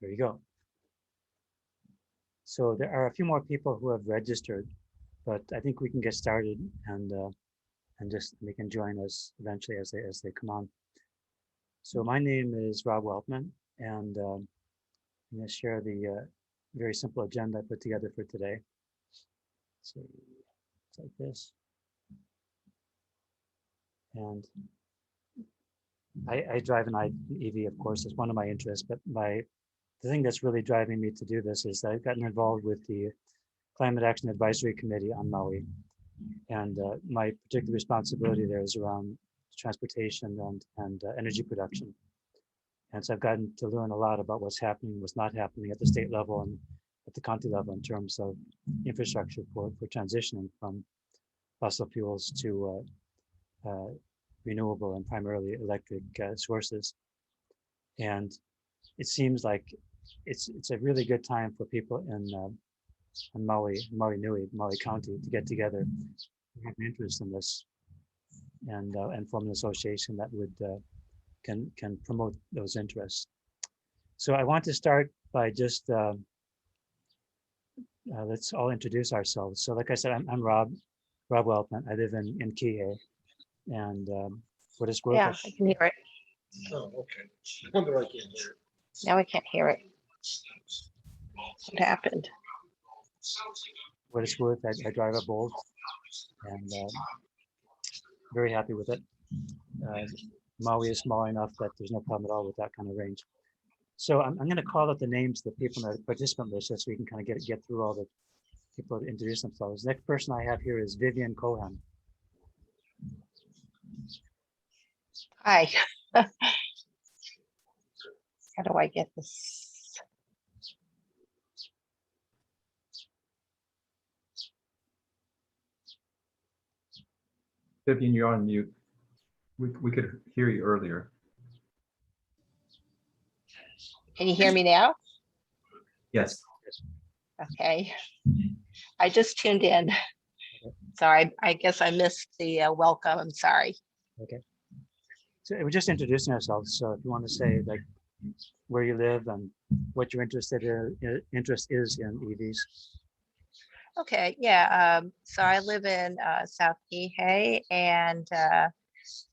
There you go. So there are a few more people who have registered, but I think we can get started and just they can join us eventually as they come on. So my name is Rob Weltman, and I'm going to share the very simple agenda I put together for today. So it's like this, and I drive an EV, of course, it's one of my interests, but the thing that's really driving me to do this is that I've gotten involved with the Climate Action Advisory Committee on Maui, and my particular responsibility there is around transportation and energy production. And so I've gotten to learn a lot about what's happening, what's not happening at the state level and at the county level in terms of infrastructure for transitioning from fossil fuels to renewable and primarily electric sources. And it seems like it's a really good time for people in Maui Nui, Maui County to get together and have an interest in this and form an association that would can promote those interests. So I want to start by just let's all introduce ourselves. So like I said, I'm Rob Weltman. I live in Kihei, and for this work, Yeah, I can hear it. Oh, okay. I wonder I can't hear it. Now I can't hear it. What happened? what it's worth, I drive a Bolt, and very happy with it. Maui is small enough that there's no problem at all with that kind of range. So I'm going to call out the names of the people in the participant list just so we can kind of get through all the people that introduce themselves. The next person I have here is Vivian Cohen. Hi. How do I get this? Vivian, you're on mute. We could hear you earlier. Can you hear me now? Yes. Okay. I just tuned in. Sorry, I guess I missed the welcome. I'm sorry. Okay. So we're just introducing ourselves. So if you want to say like where you live and what your interest is in EVs. Okay, yeah. So I live in South Kihei, and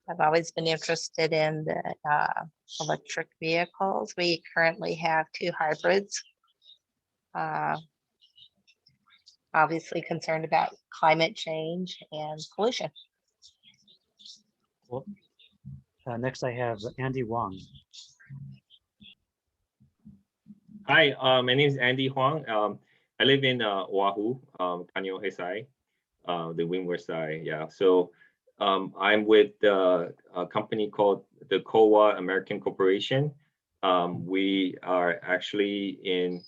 I've always been interested in the electric vehicles. We currently have 2 hybrids. Obviously concerned about climate change and pollution. Well, next I have Andy Wong. Hi, my name is Andy Huang. I live in Oahu, Kaneohe side, the windward side. Yeah, so I'm with a company called the COA American Corporation. We are actually in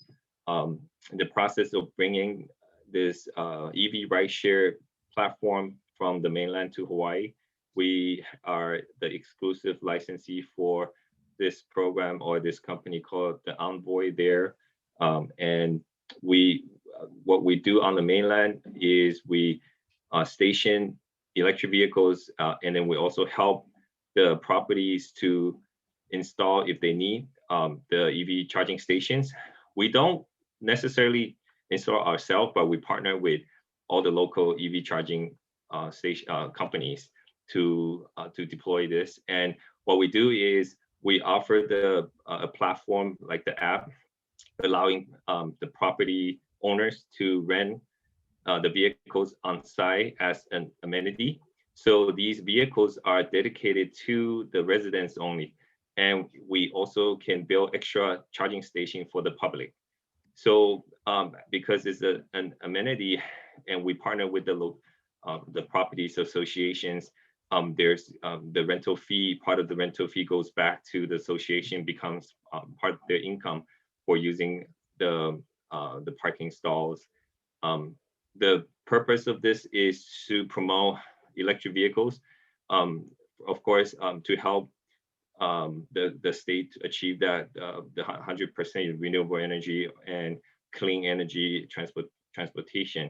the process of bringing this EV rideshare platform from the mainland to Hawaii. We are the exclusive licensee for this program or this company called the Envoy there. And what we do on the mainland is we station electric vehicles, and then we also help the properties to install, if they need, the EV charging stations. We don't necessarily install ourselves, but we partner with all the local EV charging companies to deploy this. And what we do is we offer a platform like the app, allowing the property owners to rent the vehicles on site as an amenity. So these vehicles are dedicated to the residents only. And we also can build extra charging station for the public. So because it's an amenity and we partner with the properties associations, there's the rental fee, part of the rental fee goes back to the association, becomes part of their income for using the parking stalls. The purpose of this is to promote electric vehicles, of course, to help the state achieve that the 100% renewable energy and clean energy transportation.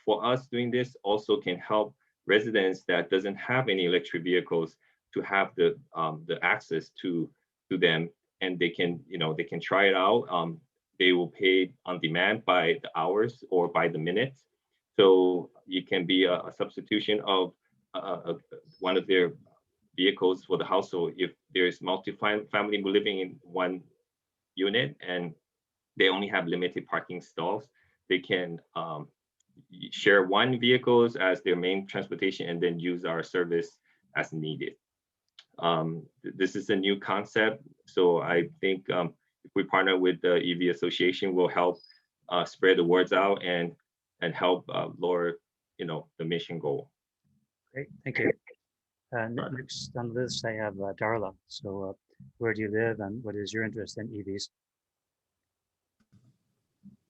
For us, doing this also can help residents that doesn't have any electric vehicles to have the access to them and they can, they can try it out. They will pay on demand by the hours or by the minutes. So you can be a substitution of one of their vehicles for the household. If there's multi-family living in one unit and they only have limited parking stalls, they can share one vehicles as their main transportation and then use our service as needed. This is a new concept, so I think if we partner with the EV Association, we'll help spread the words out and help lower, the mission goal. Great, thank you. Next on the list, I have Darla. So where do you live and what is your interest in EVs?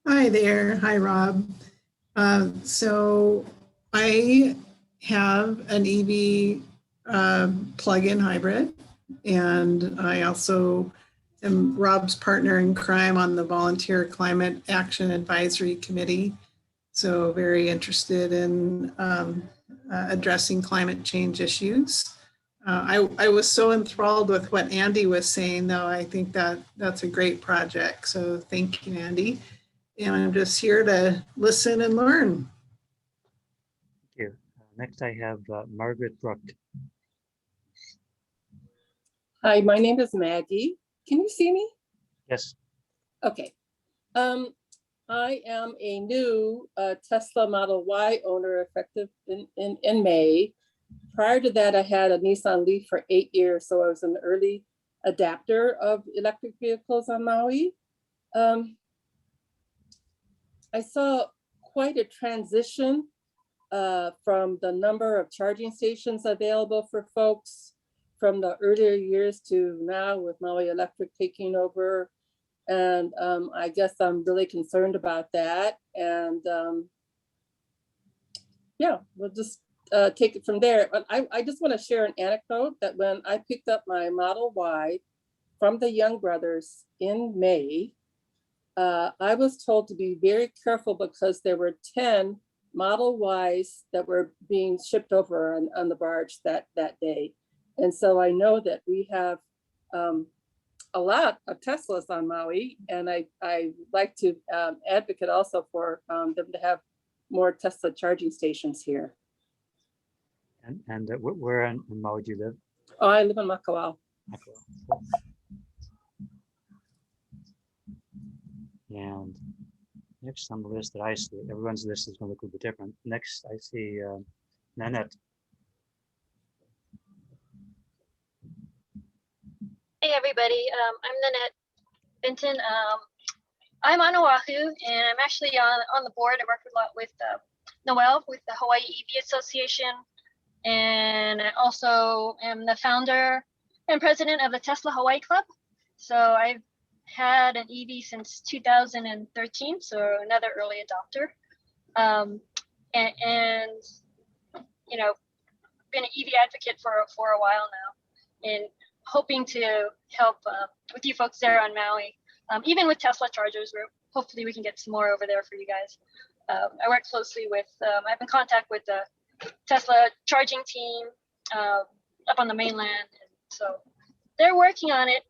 Hi there. Hi, Rob. So I have an EV plug-in hybrid, and I also am Rob's partner in crime on the Volunteer Climate Action Advisory Committee. So very interested in addressing climate change issues. I was so enthralled with what Andy was saying, though. I think that's a great project. So thank you, Andy. And I'm just here to listen and learn. Thank you. Next, I have Margaret Brook. Hi, my name is Maggie. Can you see me? Yes. Okay. I am a new Tesla Model Y owner effective in May. Prior to that, I had a Nissan Leaf for 8 years, so I was an early adapter of electric vehicles on Maui. I saw quite a transition from the number of charging stations available for folks from the earlier years to now with Maui Electric taking over. And I guess I'm really concerned about that. And yeah, we'll just take it from there. But I just want to share an anecdote that when I picked up my Model Y from the Young Brothers in May, I was told to be very careful because there were 10 Model Ys that were being shipped over on the barge that day. And so I know that we have a lot of Teslas on Maui, and I like to advocate also for them to have more Tesla charging stations here. And where in Maui do you live? Oh, I live in Makawao. And next on the list that I see, everyone's list is going to look a little bit different. Next, I see Nanette. Hey everybody, I'm Nanette Benton. I'm on Oahu, and I'm actually on the board. I work a lot with Noel with the Hawaii EV Association, and I also am the founder and president of the Tesla Hawaii Club. So I've had an EV since 2013, so another early adopter, and been an EV advocate for a while now, and hoping to help with you folks there on Maui, even with Tesla chargers, where hopefully we can get some more over there for you guys. I work closely with, I'm in contact with the Tesla charging team up on the mainland. And so they're working on it.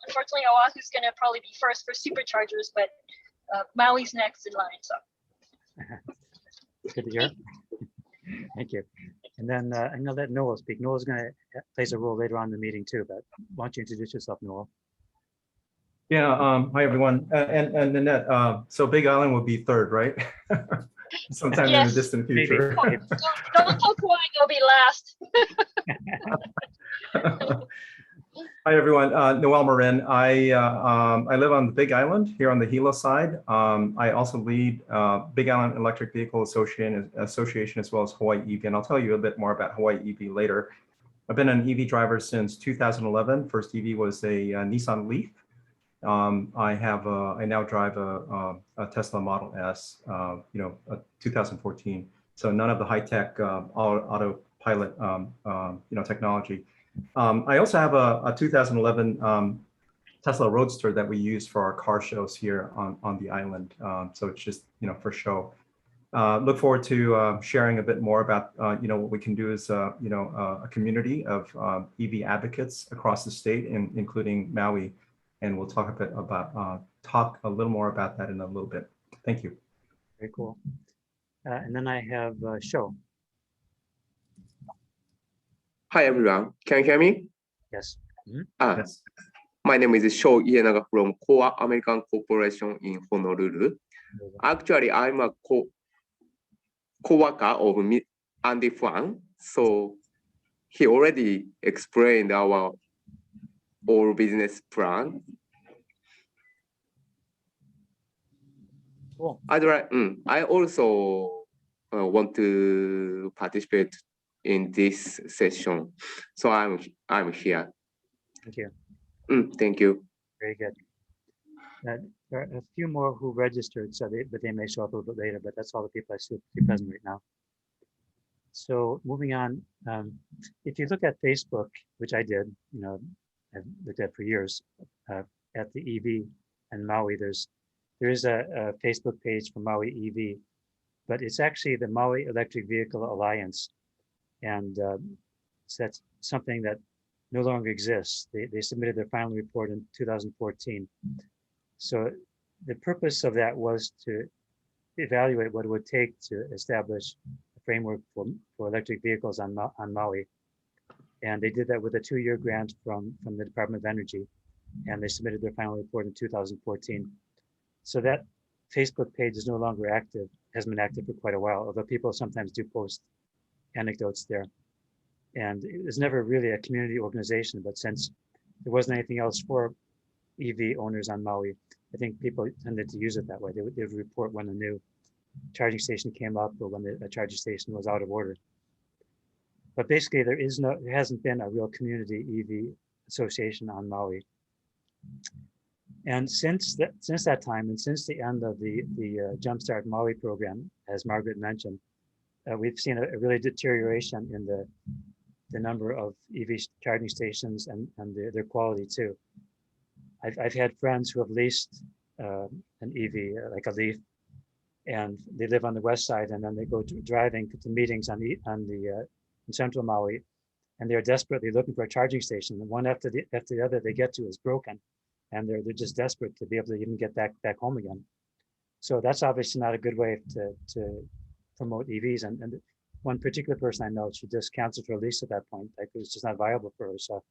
Unfortunately, Oahu's gonna probably be first for superchargers, but Maui's next in line, so. Good to hear. Thank you. And then I'm gonna let Noel speak. Noel's gonna plays a role later on in the meeting too, but why don't you introduce yourself, Noel? Yeah, hi everyone. And Nanette, so Big Island will be third, right? Sometime in the distant future. Don't tell Kauai, you'll be last. Hi everyone, Noel Marin. I live on the Big Island here on the Hilo side. I also lead Big Island Electric Vehicle Association as well as Hawaii EV, and I'll tell you a bit more about Hawaii EV later. I've been an EV driver since 2011. First EV was a Nissan Leaf. I now drive a Tesla Model S, a 2014. So none of the high-tech autopilot, technology. I also have a 2011 Tesla Roadster that we use for our car shows here on the island. So it's just, for show. Look forward to sharing a bit more about, what we can do as, a community of EV advocates across the state, including Maui. and we'll talk a little more about that in a little bit. Thank you. Very cool. And then I have Sho. Hi everyone, can you hear me? Yes. Yes. My name is Sho Ienaga from Core American Corporation in Honolulu. Actually, I'm a co-worker of Andy Huang, so he already explained our whole business plan. Cool. I also want to participate in this session, so I'm here. Thank you. Thank you. Very good. There are a few more who registered, but they may show up a little bit later, but that's all the people I see present right now. So moving on, if you look at Facebook, which I did, I've looked at for years, at the EV and Maui, there is a Facebook page for Maui EV, but it's actually the Maui Electric Vehicle Alliance. And so that's something that no longer exists. They submitted their final report in 2014. So the purpose of that was to evaluate what it would take to establish a framework for electric vehicles on Maui. And they did that with a 2-year grant from the Department of Energy. And they submitted their final report in 2014. So that Facebook page is no longer active, has been active for quite a while, although people sometimes do post anecdotes there. And it was never really a community organization, but since there wasn't anything else for EV owners on Maui, I think people tended to use it that way. They would report when a new charging station came up or when a charging station was out of order. But basically, there hasn't been a real community EV association on Maui. And since that time, and since the end of the Jumpstart Maui program, as Margaret mentioned, we've seen a really deterioration in the number of EV charging stations and their quality too. I've had friends who have leased an EV, like a Leaf, and they live on the west side, and then they go driving to meetings in central Maui, and they're desperately looking for a charging station. And one after the other they get to is broken, and they're just desperate to be able to even get back home again. So that's obviously not a good way to promote EVs. And one particular person I know, she just canceled her lease at that point. Like, it was just not viable for her. So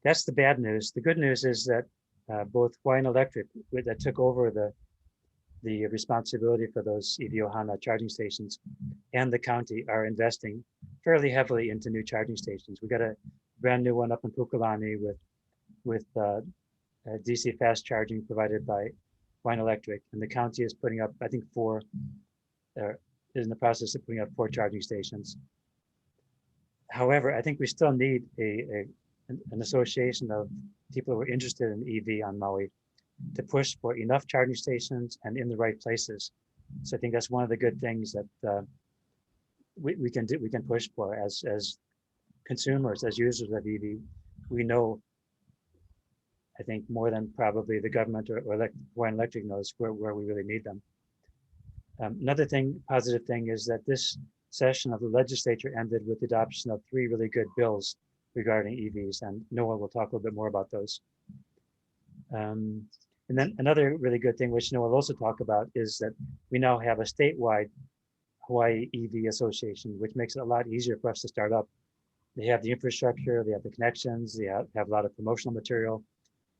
that's the bad news. The good news is that both Hawaiian Electric, that took over the responsibility for those EV Ohana charging stations, and the county are investing fairly heavily into new charging stations. We got a brand new one up in Pukalani with DC fast charging provided by Hawaiian Electric, and the county is putting up, I think, is in the process of putting up 4 charging stations. However, I think we still need an association of people who are interested in EV on Maui to push for enough charging stations and in the right places. So I think that's one of the good things that we can do. We can push for as consumers, as users of EV. We know, I think, more than probably the government or Hawaiian Electric knows where we really need them. Another positive thing is that this session of the legislature ended with the adoption of 3 really good bills regarding EVs, and Noah will talk a little bit more about those. And then another really good thing, which Noah will also talk about, is that we now have a statewide Hawaii EV Association, which makes it a lot easier for us to start up. They have the infrastructure, they have the connections, they have a lot of promotional material.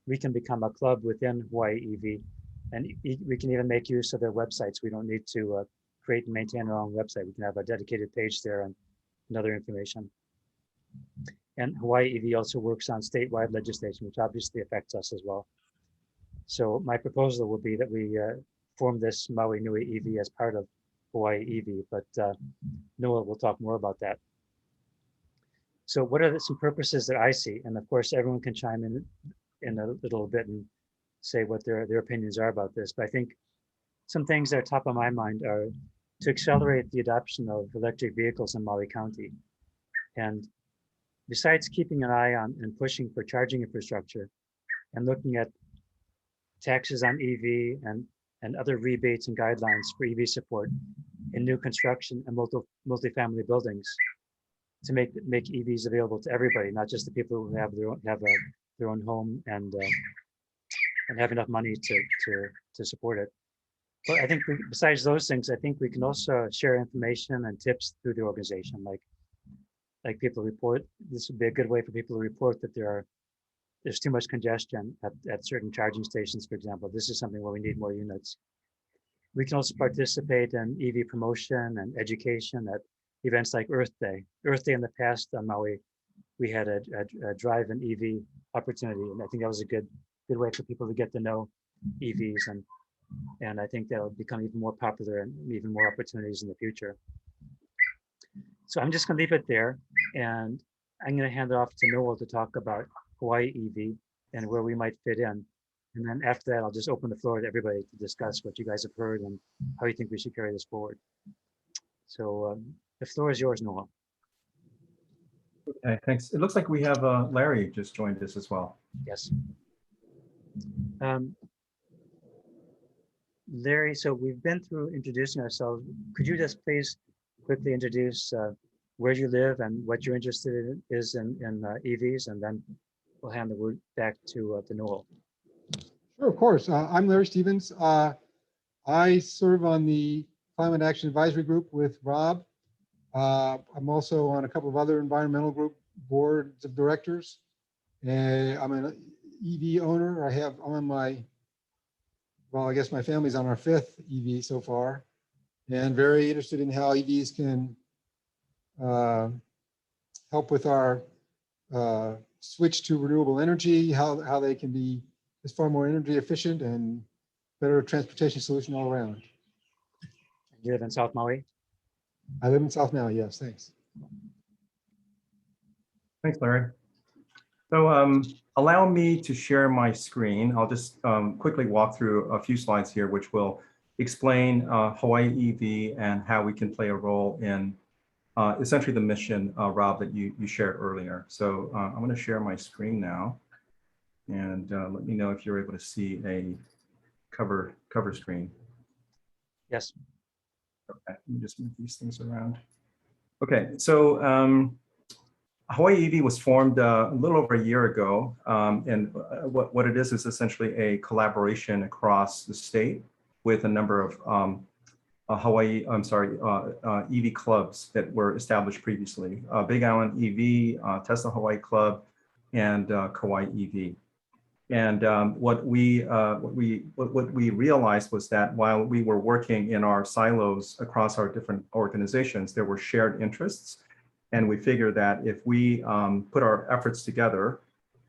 We can become a club within Hawaii EV, and we can even make use of their websites. We don't need to create and maintain our own website. We can have a dedicated page there and other information. And Hawaii EV also works on statewide legislation, which obviously affects us as well. So my proposal will be that we form this Maui Nui EV as part of Hawaii EV, but Noah will talk more about that. So what are some purposes that I see? And of course, everyone can chime in a little bit and say what their opinions are about this. But I think some things that are top of my mind are to accelerate the adoption of electric vehicles in Maui County. And besides keeping an eye on and pushing for charging infrastructure and looking at taxes on EV and other rebates and guidelines for EV support in new construction and multifamily buildings, to make EVs available to everybody, not just the people who have their own home and and have enough money to support it. But I think besides those things, I think we can also share information and tips through the organization. Like people report, this would be a good way for people to report that there's too much congestion at certain charging stations, for example. This is something where we need more units. We can also participate in EV promotion and education at events like Earth Day. Earth Day in the past on Maui, we had a drive-in EV opportunity, and I think that was a good way for people to get to know EVs, and I think that'll become even more popular and even more opportunities in the future. So I'm just going to leave it there, and I'm going to hand it off to Noel to talk about Hawaii EV and where we might fit in. And then after that, I'll just open the floor to everybody to discuss what you guys have heard and how you think we should carry this forward. So the floor is yours, Noel. Okay, thanks. It looks like we have Larry just joined us as well. Yes. Larry, so we've been through introducing ourselves. Could you just please quickly introduce where you live and what you're interested in EVs, and then we'll hand the word back to Noel. Sure, of course. I'm Larry Stevens. I serve on the Climate Action Advisory Group with Rob. I'm also on a couple of other environmental group boards of directors. And I'm an EV owner. I guess my family's on our 5th EV so far, and very interested in how EVs can help with our switch to renewable energy, how they can be just far more energy efficient and better transportation solution all around. You live in South Maui? I live in South Maui, yes, thanks. Thanks, Larry. So allow me to share my screen. I'll just quickly walk through a few slides here, which will explain Hawaii EV and how we can play a role in essentially the mission, Rob, that you shared earlier. So I'm going to share my screen now, and let me know if you're able to see a cover screen. Yes. Okay, let me just move these things around. Okay, so Hawaii EV was formed a little over a year ago, and what it is essentially a collaboration across the state with a number of EV clubs that were established previously. Big Island EV, Tesla Hawaii Club, and Kauai EV. And what we realized was that while we were working in our silos across our different organizations, there were shared interests. And we figured that if we put our efforts together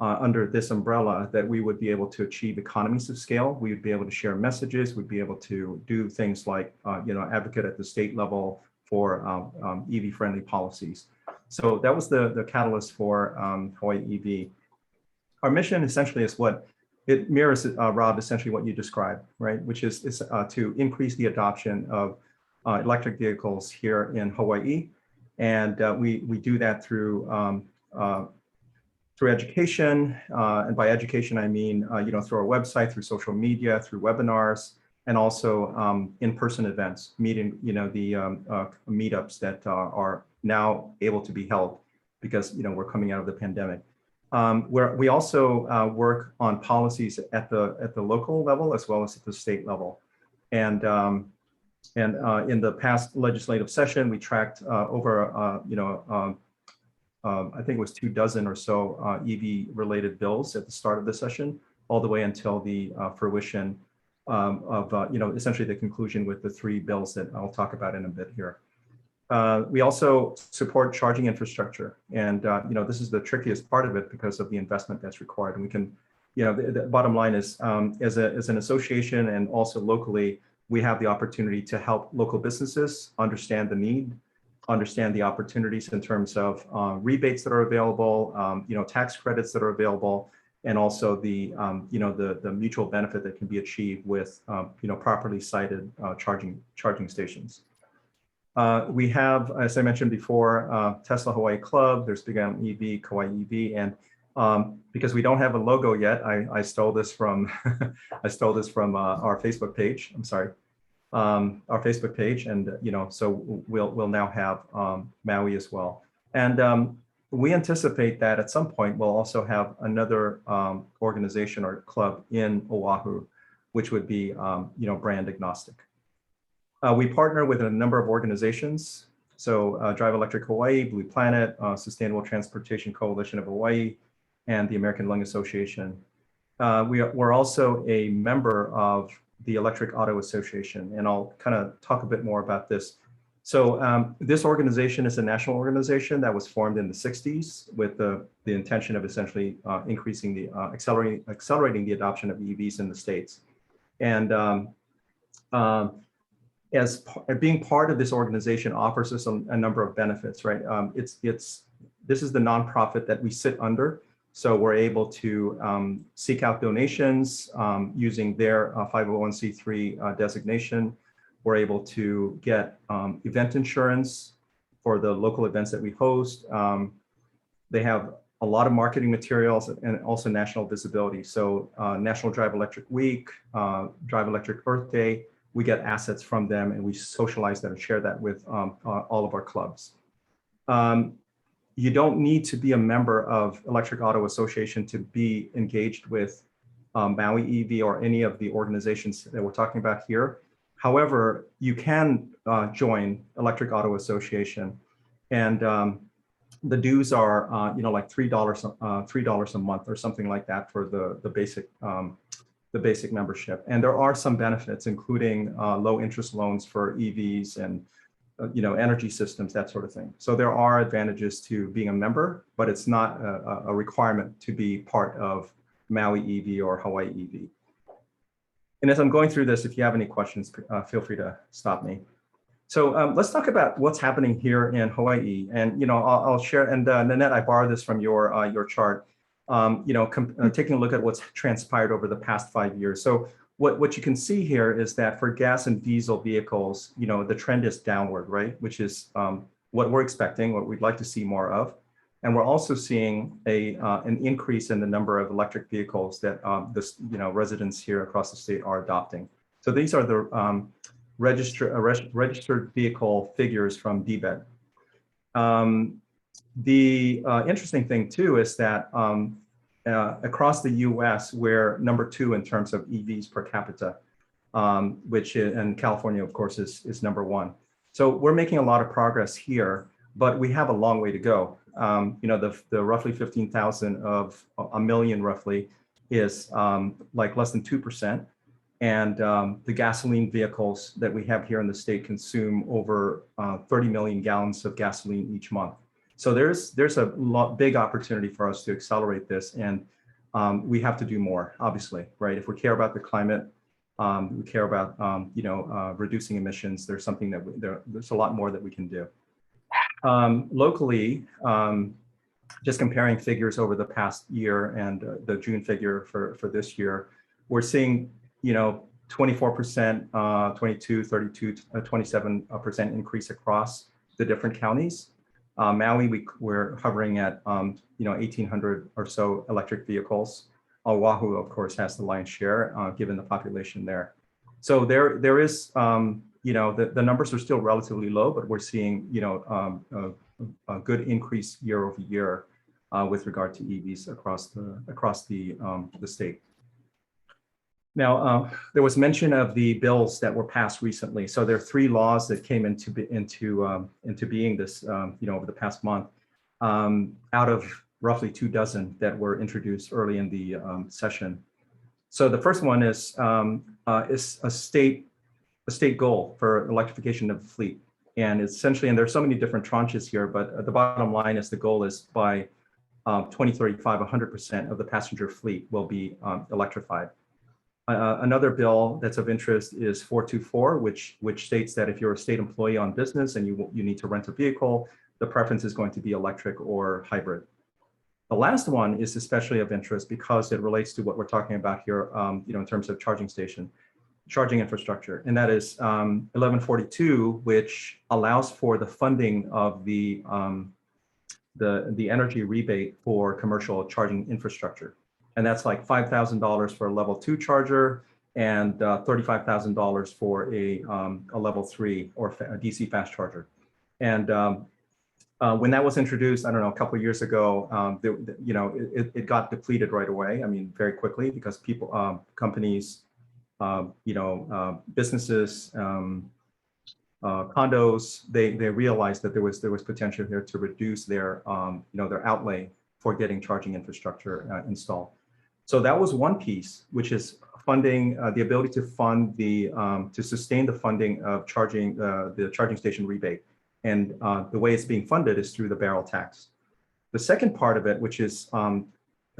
under this umbrella, that we would be able to achieve economies of scale. We would be able to share messages. We'd be able to do things like, advocate at the state level for EV-friendly policies. So that was the catalyst for Hawaii EV. Our mission essentially is what it mirrors, Rob, essentially what you described, right? Which is to increase the adoption of electric vehicles here in Hawaii. And we do that through education, and by education I mean through our website, through social media, through webinars, and also in-person events, meeting the meetups that are now able to be held because we're coming out of the pandemic. Where we also work on policies at the local level as well as at the state level, and in the past legislative session, we tracked over, I think it was 24 or so EV-related bills at the start of the session, all the way until the fruition of, essentially the conclusion with the 3 bills that I'll talk about in a bit here. We also support charging infrastructure, and this is the trickiest part of it because of the investment that's required. And we can, the bottom line is, as an association and also locally, we have the opportunity to help local businesses understand the need, understand the opportunities in terms of rebates that are available, tax credits that are available, and also the the mutual benefit that can be achieved with properly sited charging stations. We have, as I mentioned before, Tesla Hawaii Club. There's Big Island EV, Kauai EV, and because we don't have a logo yet, I stole this from our Facebook page. I'm sorry, our Facebook page, and so we'll now have Maui as well. And we anticipate that at some point we'll also have another organization or club in Oahu, which would be brand agnostic. We partner with a number of organizations. So Drive Electric Hawaii, Blue Planet, Sustainable Transportation Coalition of Hawaii, and the American Lung Association. We're also a member of the Electric Auto Association, and I'll kind of talk a bit more about this. So this organization is a national organization that was formed in the 60s with the intention of essentially increasing the accelerating the adoption of EVs in the States. And as being part of this organization offers us a number of benefits, right? This is the nonprofit that we sit under. So we're able to seek out donations using their 501c3 designation. We're able to get event insurance for the local events that we host. They have a lot of marketing materials and also national visibility. So National Drive Electric Week, Drive Electric Earth Day, we get assets from them and we socialize that and share that with all of our clubs. You don't need to be a member of Electric Auto Association to be engaged with Maui EV or any of the organizations that we're talking about here. However, you can join Electric Auto Association, and the dues are like $3 a month or something like that for the basic membership. And there are some benefits, including low interest loans for EVs and energy systems, that sort of thing. So there are advantages to being a member, but it's not a requirement to be part of Maui EV or Hawaii EV. And as I'm going through this, if you have any questions, feel free to stop me. So let's talk about what's happening here in Hawaii. And I'll share. And Nanette, I borrowed this from your chart. Taking a look at what's transpired over the past 5 years. So what you can see here is that for gas and diesel vehicles, the trend is downward, right? Which is what we're expecting, what we'd like to see more of. And we're also seeing an increase in the number of electric vehicles that residents here across the state are adopting. So these are the registered vehicle figures from DBED. The interesting thing too is that across the US, we're number 2 in terms of EVs per capita, which in California, of course, is number 1. So we're making a lot of progress here, but we have a long way to go. The roughly 15,000 of a million roughly is like less than 2%. And the gasoline vehicles that we have here in the state consume over 30 million gallons of gasoline each month. So there's a big opportunity for us to accelerate this, and we have to do more, obviously, right? If we care about the climate, we care about reducing emissions. There's something that there's a lot more that we can do. Locally, just comparing figures over the past year and the June figure for this year, we're seeing 24%, 22, 32, 27% increase across the different counties. Maui, we're hovering at 1,800 or so electric vehicles. Oahu, of course, has the lion's share given the population there. So there is, the numbers are still relatively low, but we're seeing, a good increase year over year with regard to EVs across the state. Now, there was mention of the bills that were passed recently. So there are 3 laws that came into being this, over the past month, out of roughly 24 that were introduced early in the session. So the first one is a state goal for electrification of the fleet, and essentially, and there's so many different tranches here, but the bottom line is the goal is by 2035, 100% of the passenger fleet will be electrified. Another bill that's of interest is 424, which states that if you're a state employee on business and you need to rent a vehicle, the preference is going to be electric or hybrid. The last one is especially of interest because it relates to what we're talking about here, in terms of charging infrastructure, and that is 1142, which allows for the funding of the energy rebate for commercial charging infrastructure. And that's like $5,000 for a level 2 charger and $35,000 for a level 3 or a DC fast charger. And When that was introduced, I don't know, a couple of years ago, it got depleted right away. I mean, very quickly, because people, companies, businesses, condos, they realized that there was potential here to reduce their their outlay for getting charging infrastructure installed. So that was one piece, which is funding, the ability to fund to sustain the funding of charging, the charging station rebate. And the way it's being funded is through the barrel tax. The second part of it, which is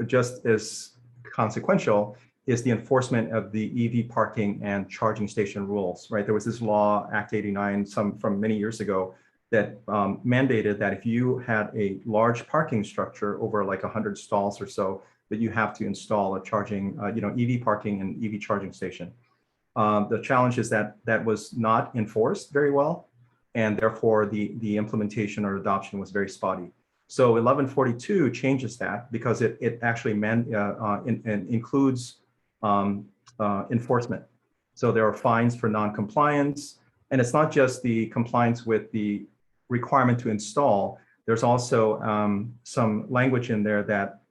just as consequential, is the enforcement of the EV parking and charging station rules, right? There was this law, Act 89, from many years ago, that mandated that if you had a large parking structure over like 100 stalls or so, that you have to install a charging, EV parking and EV charging station. The challenge is that that was not enforced very well, and therefore the implementation or adoption was very spotty. So 1142 changes that, because it actually includes enforcement. So there are fines for non-compliance, and it's not just the compliance with the requirement to install. There's also some language in there that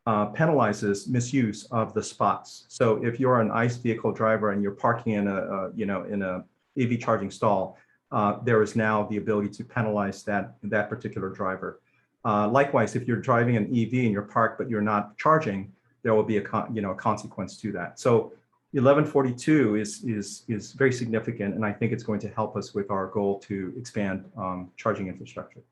penalizes misuse of the spots. So if you're an ICE vehicle driver and you're parking in a EV charging stall, there is now the ability to penalize that particular driver. Likewise, if you're driving an EV and you're parked but you're not charging, there will be a consequence to that. So 1142 is very significant, and I think it's going to help us with our goal to expand charging infrastructure.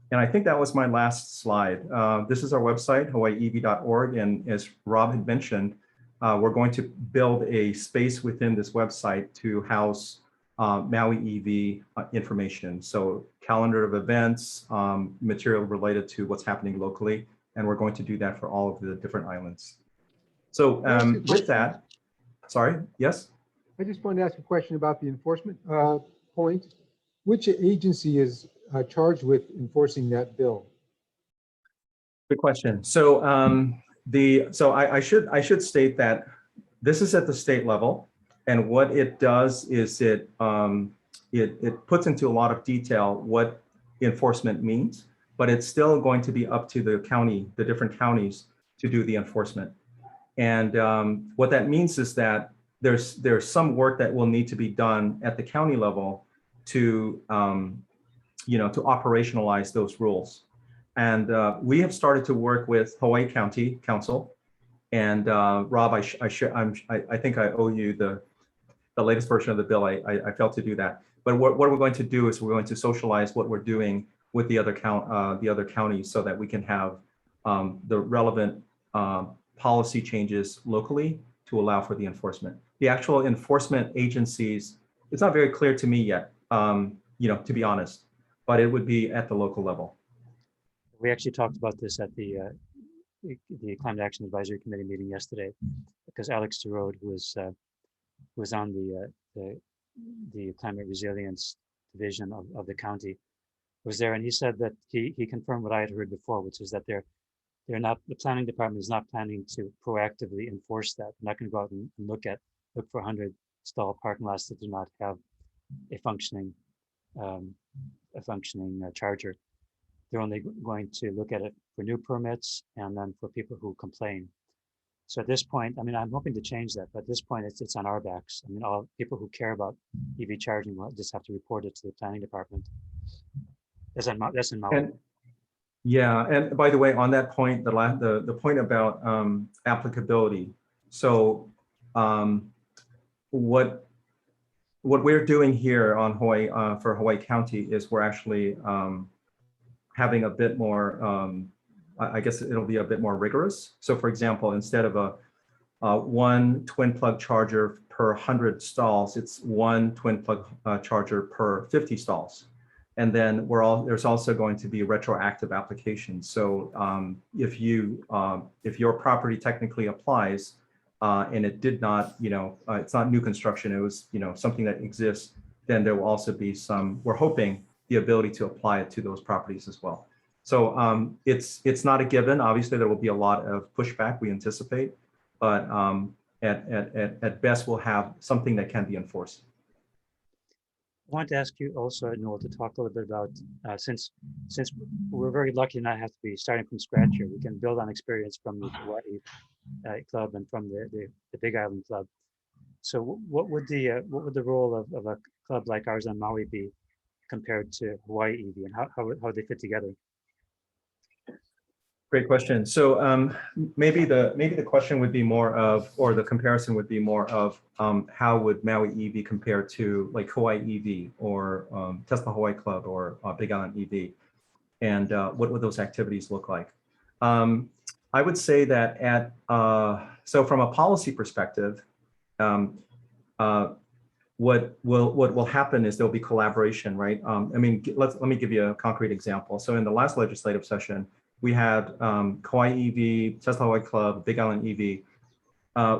And I think that was my last slide. This is our website, hawaiieev.org, and as Rob had mentioned, we're going to build a space within this website to house Maui EV information. So calendar of events, material related to what's happening locally, and we're going to do that for all of the different islands. So with that, sorry, yes? I just wanted to ask a question about the enforcement point. Which agency is charged with enforcing that bill? Good question. So I should state that this is at the state level, and what it does is it puts into a lot of detail what enforcement means, but it's still going to be up to the different counties to do the enforcement. And what that means is that there's some work that will need to be done at the county level to to operationalize those rules. And we have started to work with Hawaii County Council. And Rob, I think I owe you the latest version of the bill. I failed to do that. But what we're going to do is we're going to socialize what we're doing with the other counties, so that we can have the relevant policy changes locally to allow for the enforcement. The actual enforcement agencies, it's not very clear to me yet, to be honest, but it would be at the local level. We actually talked about this at the Climate Action Advisory Committee meeting yesterday, because Alex DeRode was on the climate resilience division of the county, was there, and he said that he confirmed what I had heard before, which is that they're not, the planning department is not planning to proactively enforce that. They're not going to go out and look for 100 stall parking lots that do not have a functioning charger. They're only going to look at it for new permits and then for people who complain. So at this point, I mean, I'm hoping to change that, but at this point, it's on our backs. I mean, all people who care about EV charging will just have to report it to the planning department. That's in Maui. And, yeah, and by the way, on that point, the point about applicability. So what we're doing here on Hawaii for Hawaii County is we're actually having a bit more, I guess it'll be a bit more rigorous. So for example, instead of a one twin plug charger per 100 stalls, it's one twin plug charger per 50 stalls. And then there's also going to be retroactive applications. So if your property technically applies and it did not, it's not new construction, it was, something that exists, then there will also be we're hoping, the ability to apply it to those properties as well. So it's not a given. Obviously, there will be a lot of pushback, we anticipate, but at best, we'll have something that can be enforced. want to ask you also, Noel, to talk a little bit about since we're very lucky to not have to be starting from scratch here. We can build on experience from the Hawaii club and from the Big Island club. So what would the role of a club like ours on Maui be compared to Hawaii EV, and how would they fit together? Great question. So maybe the question would be more of, or the comparison would be more of, how would Maui EV compare to like Hawaii EV or Tesla Hawaii Club or Big Island EV, and what would those activities look like? I would say that so from a policy perspective, what will happen is there'll be collaboration, right? I mean, let me give you a concrete example. So in the last legislative session, we had Hawaii EV, Tesla Hawaii Club, Big Island EV.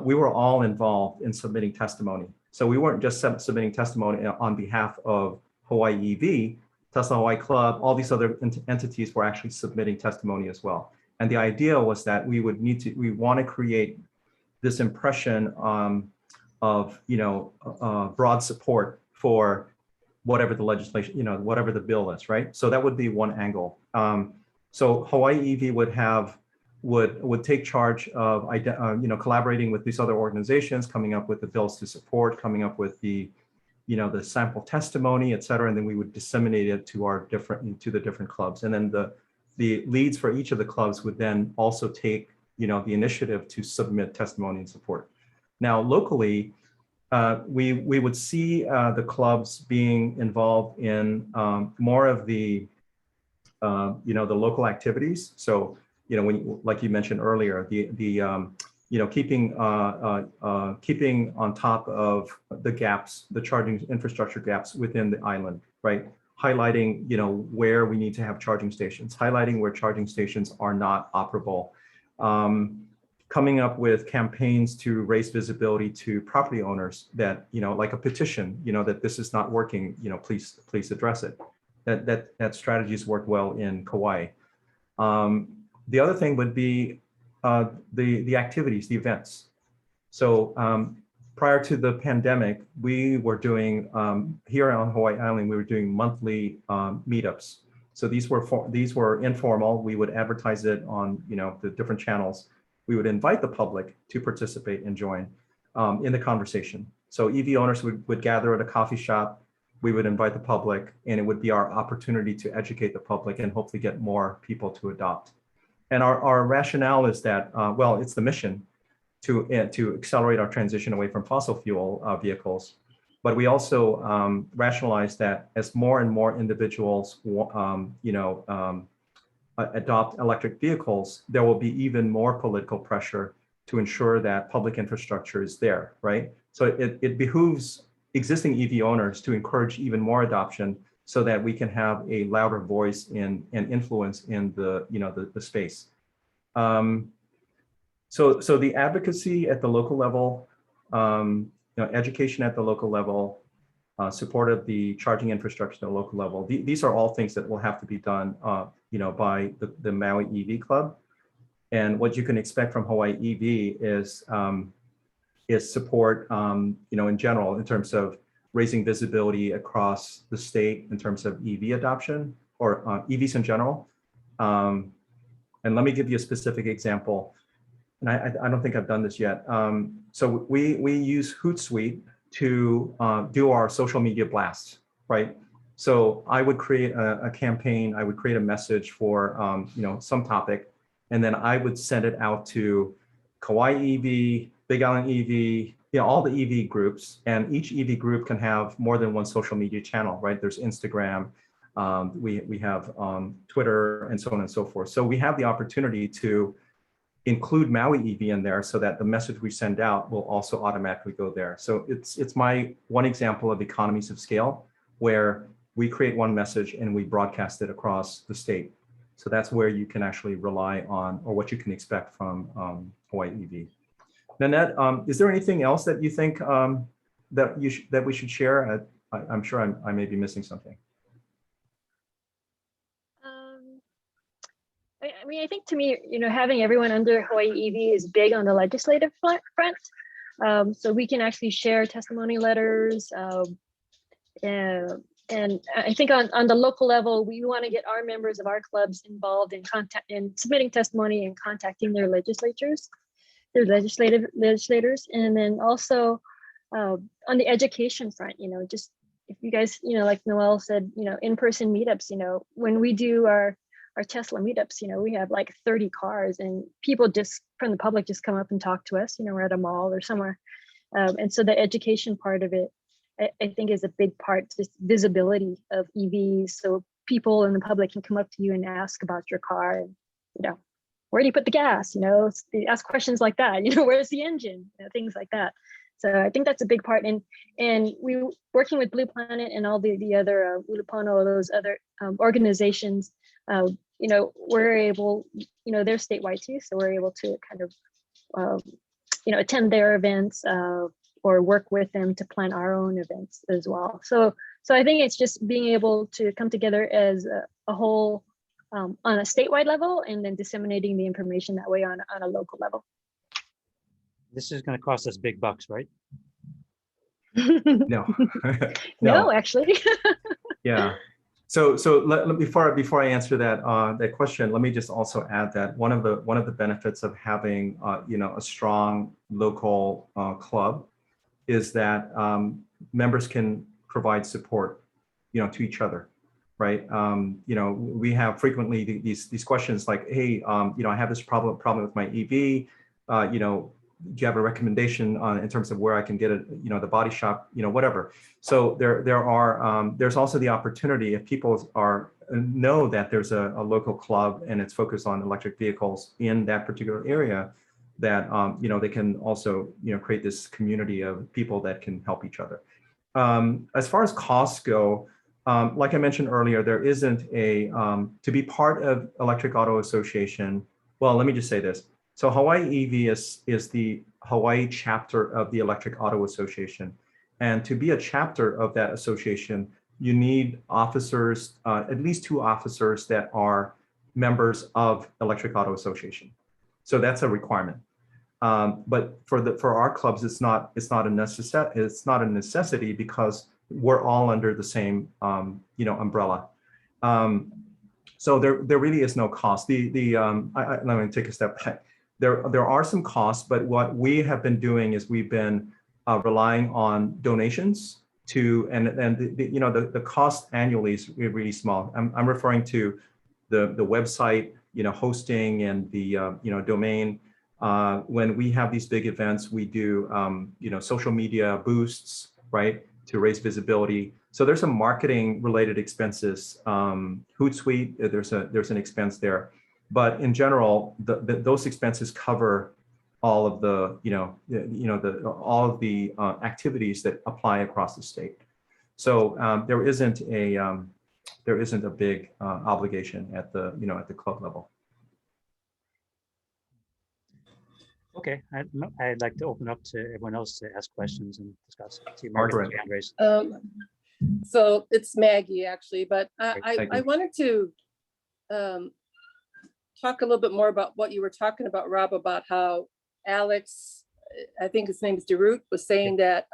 We were all involved in submitting testimony. So we weren't just submitting testimony on behalf of Hawaii EV, Tesla Hawaii Club, all these other entities were actually submitting testimony as well. And the idea was that we want to create this impression of, broad support for whatever the legislation, whatever the bill is, right? So that would be one angle. So Hawaii EV would take charge of collaborating with these other organizations, coming up with the bills to support, coming up with the sample testimony, et cetera, and then we would disseminate it to the different clubs. And then the leads for each of the clubs would then also take the initiative to submit testimony and support. Now locally, we would see the clubs being involved in more of the the local activities. So when, like you mentioned earlier, keeping on top of the gaps, the charging infrastructure gaps within the island, right? Highlighting where we need to have charging stations, highlighting where charging stations are not operable, coming up with campaigns to raise visibility to property owners that like a petition, that this is not working, please address it. That strategies work well in Kauai. The other thing would be the activities, the events. So prior to the pandemic, we were doing here on Hawaii Island, we were doing monthly meetups. So these were informal. We would advertise it on the different channels. We would invite the public to participate and join in the conversation. So EV owners would gather at a coffee shop. We would invite the public, and it would be our opportunity to educate the public and hopefully get more people to adopt. And our rationale is that, well, it's the mission to accelerate our transition away from fossil fuel vehicles. But we also rationalize that as more and more individuals, adopt electric vehicles, there will be even more political pressure to ensure that public infrastructure is there, right? So it behooves existing EV owners to encourage even more adoption so that we can have a louder voice and influence in the space. So the advocacy at the local level, education at the local level, support of the charging infrastructure at the local level. These are all things that will have to be done, by the Maui EV Club. And what you can expect from Hawaii EV is support, in general, in terms of raising visibility across the state in terms of EV adoption or EVs in general. And let me give you a specific example. And I don't think I've done this yet. So we use Hootsuite to do our social media blasts, right? So I would create a campaign, I would create a message for some topic, and then I would send it out to Kauai EV, Big Island EV, all the EV groups, and each EV group can have more than one social media channel, right? There's Instagram, we have Twitter, and so on and so forth. So we have the opportunity to include Maui EV in there so that the message we send out will also automatically go there. So it's my one example of economies of scale where we create one message and we broadcast it across the state. So that's where you can actually rely on, or what you can expect from Hawaii EV. Nanette, is there anything else that you think that we should share? I'm sure I may be missing something. I mean, I think to me, having everyone under Hawaii EV is big on the legislative front. So we can actually share testimony letters. And I think on the local level, we want to get our members of our clubs involved in submitting testimony and contacting their legislators, their legislators, and then also on the education front, just if you guys, like Noel said, in-person meetups, when we do our Tesla meetups, we have like 30 cars, and people just from the public just come up and talk to us, we're at a mall or somewhere. And so the education part of it, I think, is a big part, just visibility of EVs. So people in the public can come up to you and ask about your car, and, where do you put the gas? They ask questions like that, where's the engine? Things like that. So I think that's a big part. And we working with Blue Planet and all the other Ulupano, those other organizations, we're able, they're statewide too. So we're able to kind of, attend their events or work with them to plan our own events as well. So I think it's just being able to come together as a whole on a statewide level, and then disseminating the information that way on a local level. This is going to cost us big bucks, right? No. No, actually. Yeah. So before I answer that question, let me just also add that one of the benefits of having a strong local club is that members can provide support to each other, right? We have frequently these questions like, hey, I have this problem with my EV. Do you have a recommendation in terms of where I can get it, the body shop, whatever. So there's also the opportunity, if people know that there's a local club and it's focused on electric vehicles in that particular area, that they can also create this community of people that can help each other. As far as costs go, like I mentioned earlier, there isn't a to be part of Electric Auto Association. Well, let me just say this. So Hawaii EV is the Hawaii chapter of the Electric Auto Association. And to be a chapter of that association, you need officers, at least 2 officers that are members of Electric Auto Association. So that's a requirement. But for our clubs, it's not a necessity because we're all under the same umbrella. So there really is no cost. Let me take a step back. There are some costs, but what we have been doing is we've been relying on donations and the cost annually is really small. I'm referring to the website, hosting and the domain. When we have these big events, we do social media boosts, right, to raise visibility. So there's some marketing related expenses. Hootsuite, there's an expense there. But in general, those expenses cover all of the activities that apply across the state. So there isn't a big obligation at the club level. Okay, I'd like to open up to everyone else to ask questions and discuss. See Margaret. hand raised. So it's Maggie actually, but Thank I you. wanted to talk a little bit more about what you were talking about, Rob, about how Alex, I think his name is DeRoot, was saying that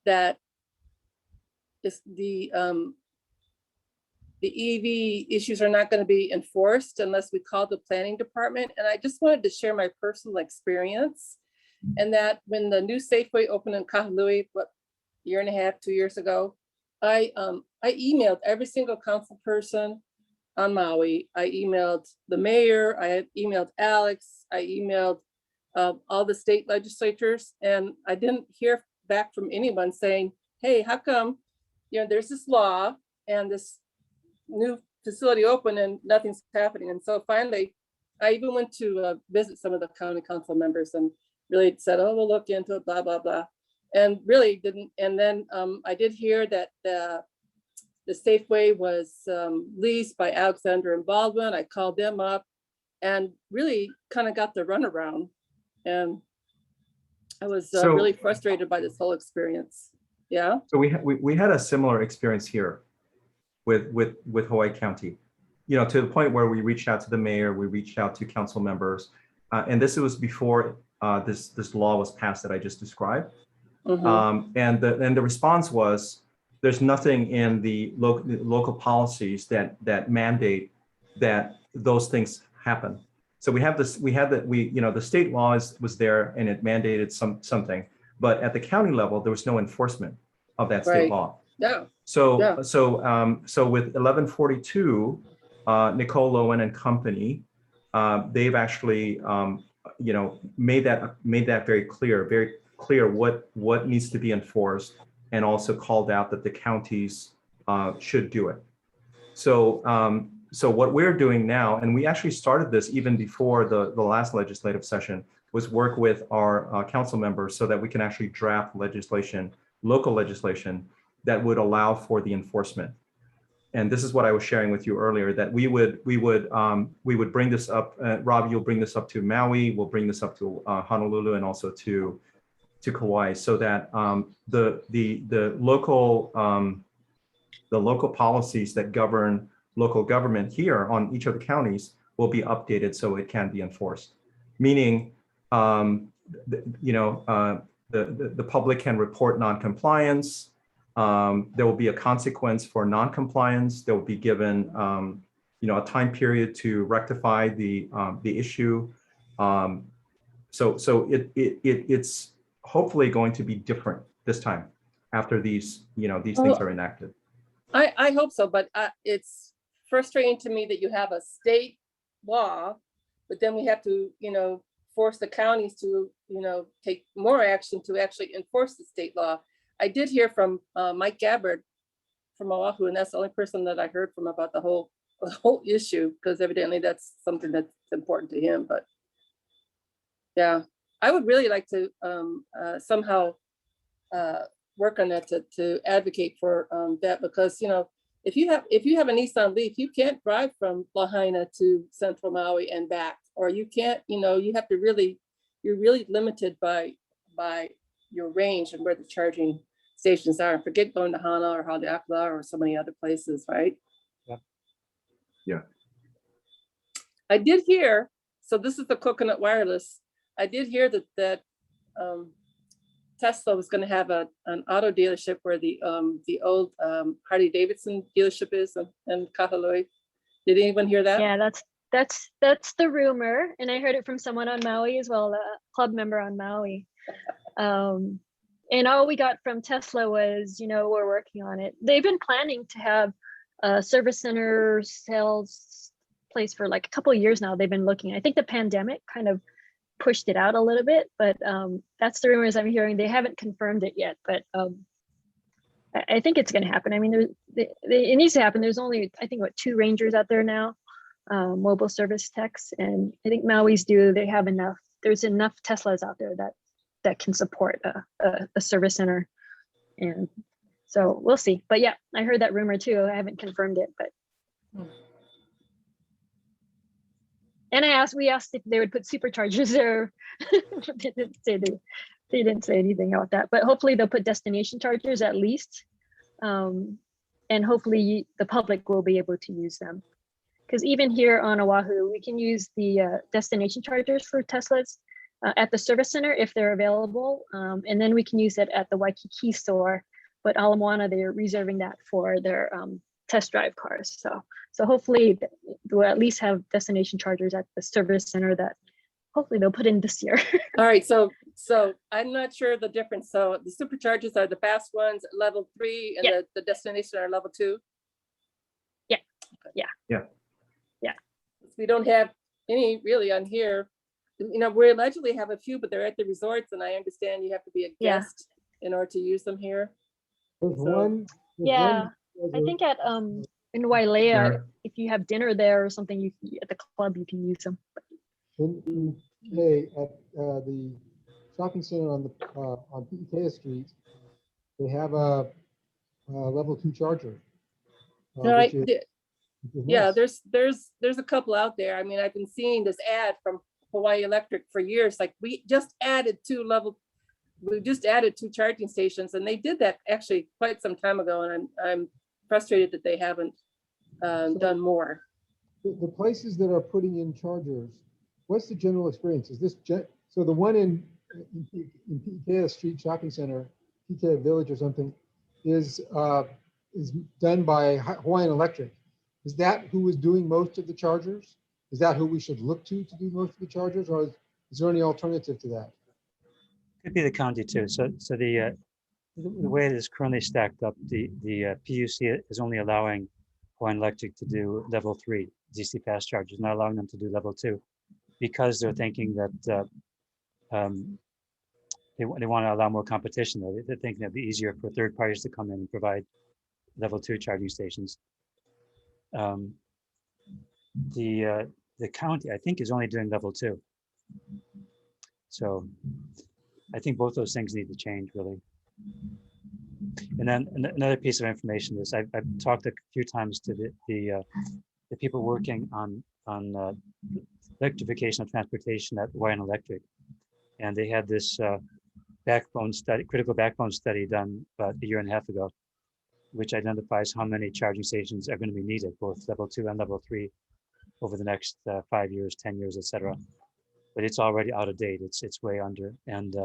that is the EV issues are not going to be enforced unless we call the planning department. And I just wanted to share my personal experience, and that when the new Safeway opened in Kahului, what, 1.5 years, 2 years ago, I emailed every single council person on Maui. I emailed the mayor, I emailed Alex, I emailed all the state legislatures, and I didn't hear back from anyone saying, hey, how come, there's this law and this new facility open and nothing's happening. And so finally, I even went to visit some of the county council members and really said, oh, we'll look into it, blah, blah, blah. And really didn't. And then I did hear that the Safeway was leased by Alexander and Baldwin. I called them up and really kind of got the runaround. And I was really frustrated by this whole experience. Yeah. So we had a similar experience here with Hawaii County, to the point where we reached out to the mayor, we reached out to council members, and this was before this law was passed that I just described. Mm-hmm. And the response was, there's nothing in the local policies that mandate that those things happen. So we have this, the state law was there and it mandated something, but at the county level, there was no enforcement of that state Right. law. Yeah. So, Yeah. so with 1142, Nicole Lowen and company, they've actually, made that very clear what needs to be enforced, and also called out that the counties should do it. So what we're doing now, and we actually started this even before the last legislative session, was work with our council members so that we can actually draft legislation, local legislation, that would allow for the enforcement. And this is what I was sharing with you earlier, that we would bring this up. Rob, you'll bring this up to Maui. We'll bring this up to Honolulu and also to Kauai, so that the local policies that govern local government here on each of the counties will be updated so it can be enforced. Meaning, the public can report non-compliance. There will be a consequence for non-compliance. There will be given, a time period to rectify the issue. So it's hopefully going to be different this time after these things are enacted. I hope so, but it's frustrating to me that you have a state law, but then we have to, force the counties to, take more action to actually enforce the state law. I did hear from Mike Gabbard from Oahu, and that's the only person that I heard from about the whole issue, because evidently that's something that's important to him. But yeah, I would really like to somehow work on that to advocate for that, because if you have a Nissan Leaf, you can't drive from Lahaina to Central Maui and back, or you can't, you have to you're really limited by your range and where the charging stations are. Forget going to Hana or Haleakala or so many other places, right? Yeah. I did hear, so this is the Coconut Wireless. I did hear that Tesla was going to have an auto dealership where the old Harley Davidson dealership is in Kahului. Did anyone hear that? Yeah, that's the rumor, and I heard it from someone on Maui as well, a club member on Maui. And all we got from Tesla was, we're working on it. They've been planning to have a service center sales place for like a couple of years now. They've been looking. I think the pandemic kind of pushed it out a little bit, but that's the rumors I'm hearing. They haven't confirmed it yet, but I think it's going to happen. I mean, it needs to happen. There's only, I think, 2 Rangers out there now, mobile service techs, and I think Maui's they have enough. There's enough Teslas out there that can support a service center, and so we'll see. But yeah, I heard that rumor too. I haven't confirmed it, but. And we asked if they would put superchargers there. They didn't say anything about that, but hopefully they'll put destination chargers at least. And hopefully the public will be able to use them. Because even here on Oahu, we can use the destination chargers for Teslas at the service center if they're available. And then we can use it at the Waikiki store, but Ala Moana, they're reserving that for their test drive cars. So hopefully we'll at least have destination chargers at the service center that hopefully they'll put in this year. All right, so I'm not sure the difference. So the superchargers are the fast ones at level 3, and Yeah. the destination are level 2. Yeah. Okay. Yeah. We don't have any really on here. We allegedly have a few, but they're at the resorts, and I understand you have to be a Yeah. guest in order to use them here. There's So- one. Yeah, I think at in Wailea, There- if you have dinner there or something, at the club you can use them. In PK at the shopping center on PK Street, they have a level 2 charger. No, which is Yeah, nice. there's a couple out there. I mean, I've been seeing this ad from Hawaii Electric for years. Like, we just added 2 charging stations, and they did that actually quite some time ago. And I'm frustrated that they haven't done more. The places that are putting in chargers, what's the general experience? Is this so the one in PK Street Shopping Center, PK Village or something, is done by Hawaiian Electric. Is that who is doing most of the chargers? Is that who we should look to do most of the chargers, or is there any alternative to that? Could be the county too. So the way it is currently stacked up, the PUC is only allowing Hawaiian Electric to do level 3 DC fast chargers, not allowing them to do level 2, because they're thinking that they want to allow more competition. They're thinking it'd be easier for third parties to come in and provide level 2 charging stations. The county, I think, is only doing level 2. So I think both those things need to change, really. And then another piece of information is I've talked a few times to the people working on electrification of transportation at Hawaiian Electric, and they had this critical backbone study done about a year and a half ago, which identifies how many charging stations are going to be needed, both level 2 and level 3, over the next 5 years, 10 years, etc. But it's already out of date. It's way under, and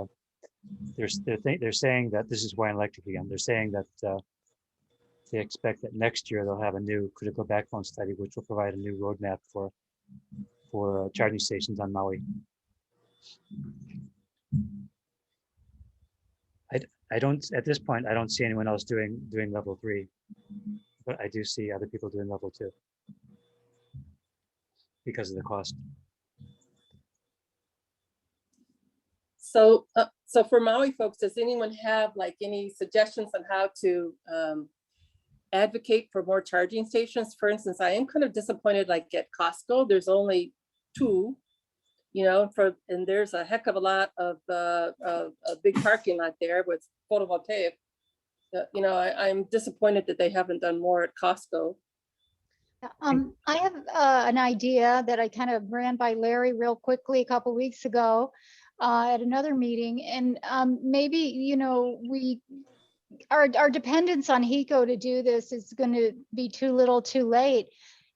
they're saying that this is Hawaiian Electric again. They're saying that they expect that next year they'll have a new critical backbone study, which will provide a new roadmap for charging stations on Maui. I don't, at this point, I don't see anyone else doing level 3, but I do see other people doing level 2 because of the cost. So, so for Maui folks, does anyone have like any suggestions on how to advocate for more charging stations? For instance, I am kind of disappointed, like at Costco, there's only 2, you know, and there's a heck of a lot of a big parking lot there with photovoltaic. You know, I'm disappointed that they haven't done more at Costco. I have an idea that I kind of ran by Larry real quickly a couple weeks ago at another meeting, and maybe, you know, our dependence on HECO to do this is going to be too little too late,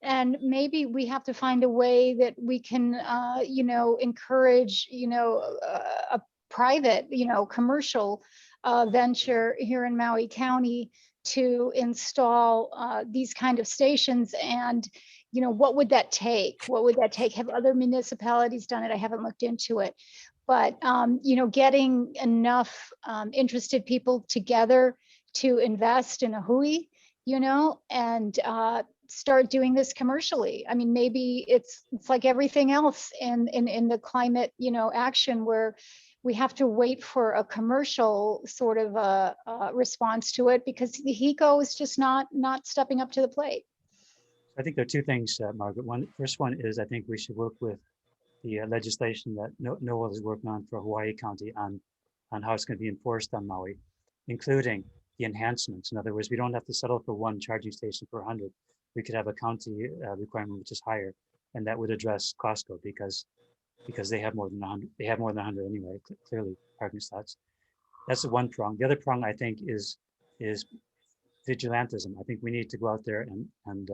and maybe we have to find a way that we can you know, encourage, you know, a private, you know, commercial venture here in Maui County to install these kind of stations. And, you know, what would that take? What would that take? Have other municipalities done it? I haven't looked into it. But, you know, getting enough interested people together to invest in a hui, you know, and start doing this commercially. I mean, maybe it's like everything else in the climate, you know, action, where we have to wait for a commercial sort of response to it, because the HECO is just not stepping up to the plate. I think there are 2 things, Margaret. First one is I think we should work with the legislation that NOAA is working on for Hawaii County on how it's going to be enforced on Maui, including the enhancements. In other words, we don't have to settle for 1 charging station per 100. We could have a county requirement which is higher, and that would address Costco because they have more than 100. They have more than 100 anyway. Clearly, parking slots. That's the one prong. The other prong, I think, is vigilantism. I think we need to go out there and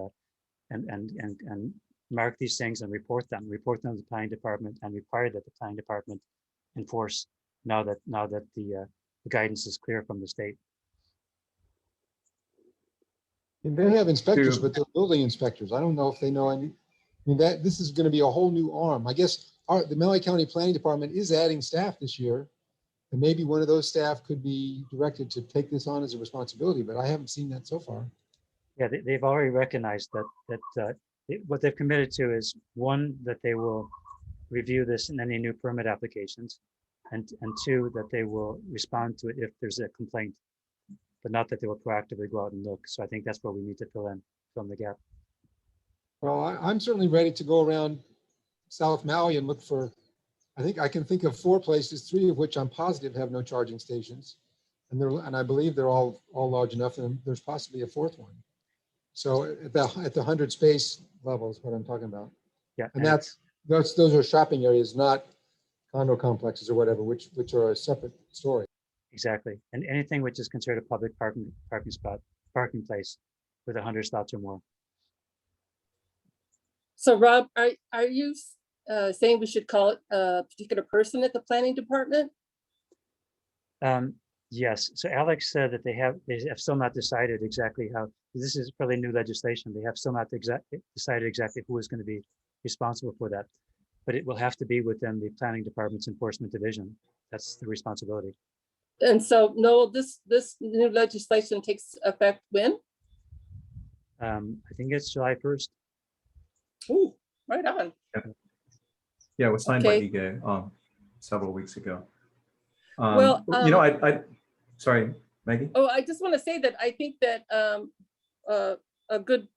mark these things and report them to the planning department, and require that the planning department enforce now that the guidance is clear from the state. And they have inspectors, but they're building inspectors. I don't know if they know any. I mean, this is going to be a whole new arm. I guess the Maui County Planning Department is adding staff this year, and maybe one of those staff could be directed to take this on as a responsibility, but I haven't seen that so far. Yeah, they've already recognized that what they've committed to is, 1, that they will review this in any new permit applications, and 2, that they will respond to it if there's a complaint, but not that they will proactively go out and look. So I think that's where we need to fill in the gap. Well, I'm certainly ready to go around South Maui and look for, I think I can think of 4 places, 3 of which I'm positive have no charging stations. And I believe they're all large enough, and there's possibly a 4th one. So at the 100 space level is what I'm talking about. Yeah. And those are shopping areas, not condo complexes or whatever, which are a separate story. Exactly. And anything which is considered a public parking place with 100 slots or more. So Rob, are you saying we should call it a particular person at the planning department? Yes, so Alex said that they have still not decided exactly how, this is probably new legislation. They have still not decided exactly who is going to be responsible for that. But it will have to be within the planning department's enforcement division. That's the responsibility. And so, Noel, this new legislation takes effect when? I think it's July 1st. Ooh, right on. Yeah, it was signed by Okay. EGA several weeks ago. Well, you know, sorry, Maggie. Oh, I just want to say that I think that a good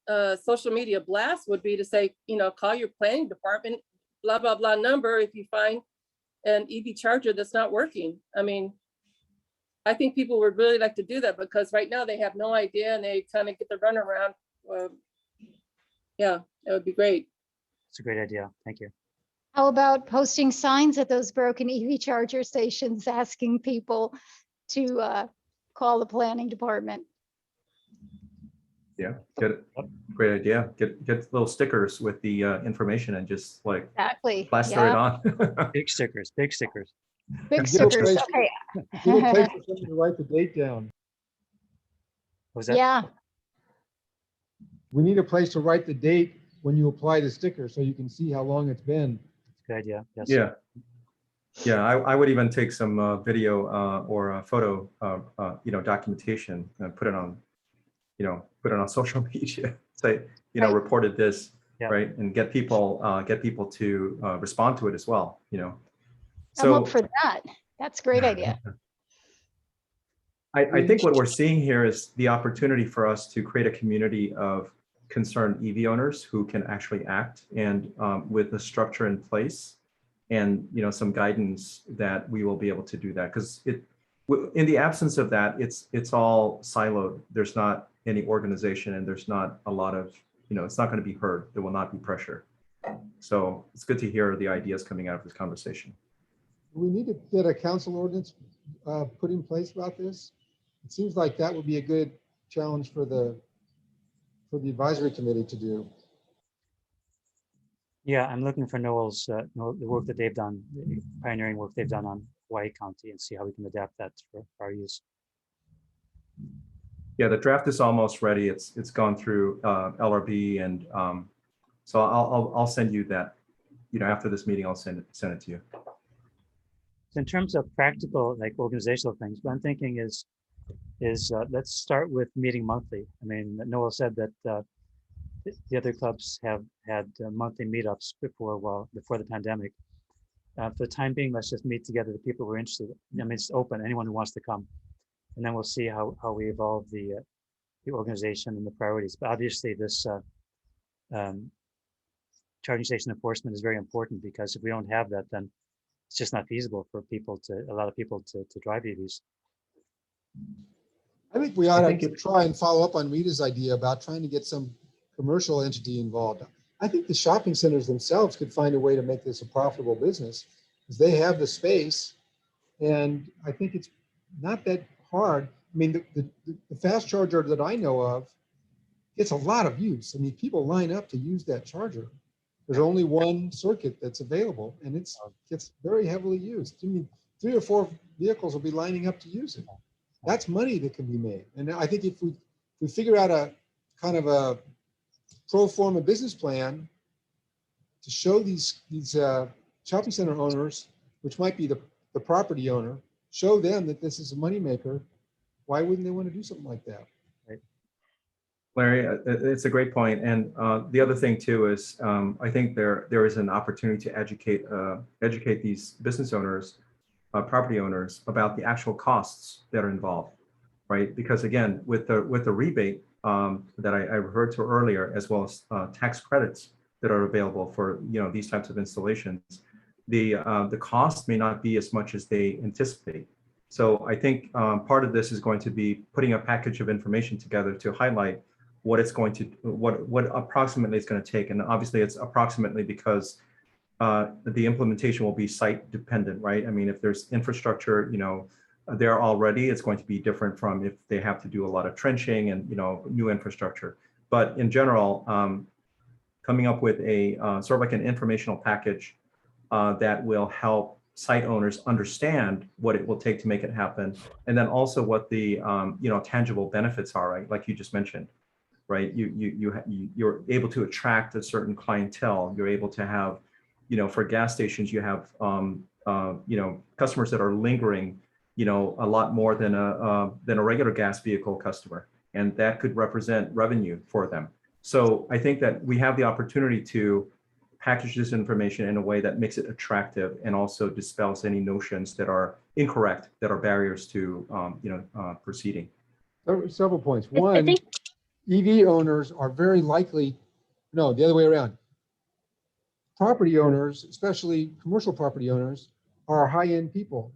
social media blast would be to say, you know, call your planning department, blah, blah, blah number if you find an EV charger that's not working. I mean, I think people would really like to do that because right now they have no idea and they kind of get the runaround. Yeah, that would be great. It's a great idea. Thank you. How about posting signs at those broken EV charger stations asking people to call the planning department? Yeah, get it. Great idea. Get little stickers with the information and just like Exactly. plaster it Yeah. on. Big stickers, big stickers. Big Get a stickers. place- Okay. Get a place for somebody to write the date down. Was that? Yeah. We need a place to write the date when you apply the sticker so you can see how long it's been. Good idea. Yes. Yeah. Yeah, I would even take some video or photo, you know, documentation and put it on, you know, put it on social media. Say, you know, Right. reported this, Yeah. right, and get people to respond to it as well. You know, I'm up for that. That's a great idea. I think what we're seeing here is the opportunity for us to create a community of concerned EV owners who can actually act, and with the structure in place and, you know, some guidance that we will be able to do that. Because in the absence of that, it's all siloed. There's not any organization and there's not a lot of, you know, it's not going to be heard. There will not be pressure. So it's good to hear the ideas coming out of this conversation. We need to get a council ordinance put in place about this. It seems like that would be a good challenge for the advisory committee to do. Yeah, I'm looking for Noel's, the work that they've done, the pioneering work they've done on Hawaii County, and see how we can adapt that for our use. Yeah, the draft is almost ready. It's gone through LRB, and so I'll send you that. You know, after this meeting, I'll send it to you. So in terms of practical, like organizational things, what I'm thinking is let's start with meeting monthly. I mean, Noel said that the other clubs have had monthly meetups before the pandemic. For the time being, let's just meet together the people who are interested. I mean, it's open, anyone who wants to come. And then we'll see how we evolve the organization and the priorities. But obviously this charging station enforcement is very important, because if we don't have that, then it's just not feasible for a lot of people to drive EVs. I think we ought to try and follow up on Rita's idea about trying to get some commercial entity involved. I think the shopping centers themselves could find a way to make this a profitable business, because they have the space, and I think it's not that hard. I mean, the fast charger that I know of gets a lot of use. I mean, people line up to use that charger. There's only one circuit that's available, and it gets very heavily used. I mean, 3 or 4 vehicles will be lining up to use it. That's money that can be made. And I think if we figure out a kind of a pro forma business plan to show these shopping center owners, which might be the property owner, show them that this is a moneymaker, why wouldn't they want to do something like that? Right. Larry, it's a great point. And the other thing too is I think there is an opportunity to educate these business owners, property owners, about the actual costs that are involved, right? Because again, with the rebate that I referred to earlier, as well as tax credits that are available for, you know, these types of installations, the cost may not be as much as they anticipate. So I think part of this is going to be putting a package of information together to highlight what it's going to, what approximately it's going to take. And obviously it's approximately because the implementation will be site dependent, right? I mean, if there's infrastructure, you know, there already, it's going to be different from if they have to do a lot of trenching and, you know, new infrastructure. But in general, coming up with a sort of like an informational package that will help site owners understand what it will take to make it happen, and then also what the tangible benefits are, right? Like you just mentioned, right? You're able to attract a certain clientele. You're able to have, for gas stations, you have customers that are lingering, a lot more than a regular gas vehicle customer, and that could represent revenue for them. So I think that we have the opportunity to package this information in a way that makes it attractive and also dispels any notions that are incorrect, that are barriers to proceeding. Several points. I One, think EV owners are very likely, no, the other way around. Property owners, especially commercial property owners, are high-end people.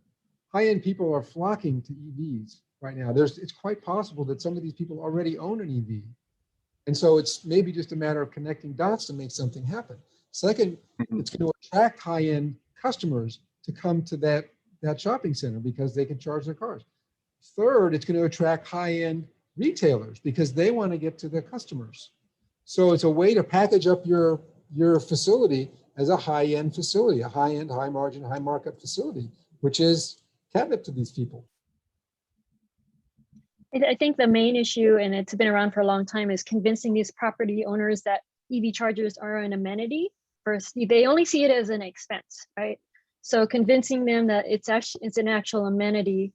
High-end people are flocking to EVs right now. It's quite possible that some of these people already own an EV. And so it's maybe just a matter of connecting dots to make something happen. Second, it's going to attract high-end customers to come to that shopping center because they can charge their cars. Third, it's going to attract high-end retailers because they want to get to their customers. So it's a way to package up your facility as a high-end facility, a high-end, high-margin, high-markup facility, which is catnip to these people. I think the main issue, and it's been around for a long time, is convincing these property owners that EV chargers are an amenity. First, they only see it as an expense, right? So convincing them that it's an actual amenity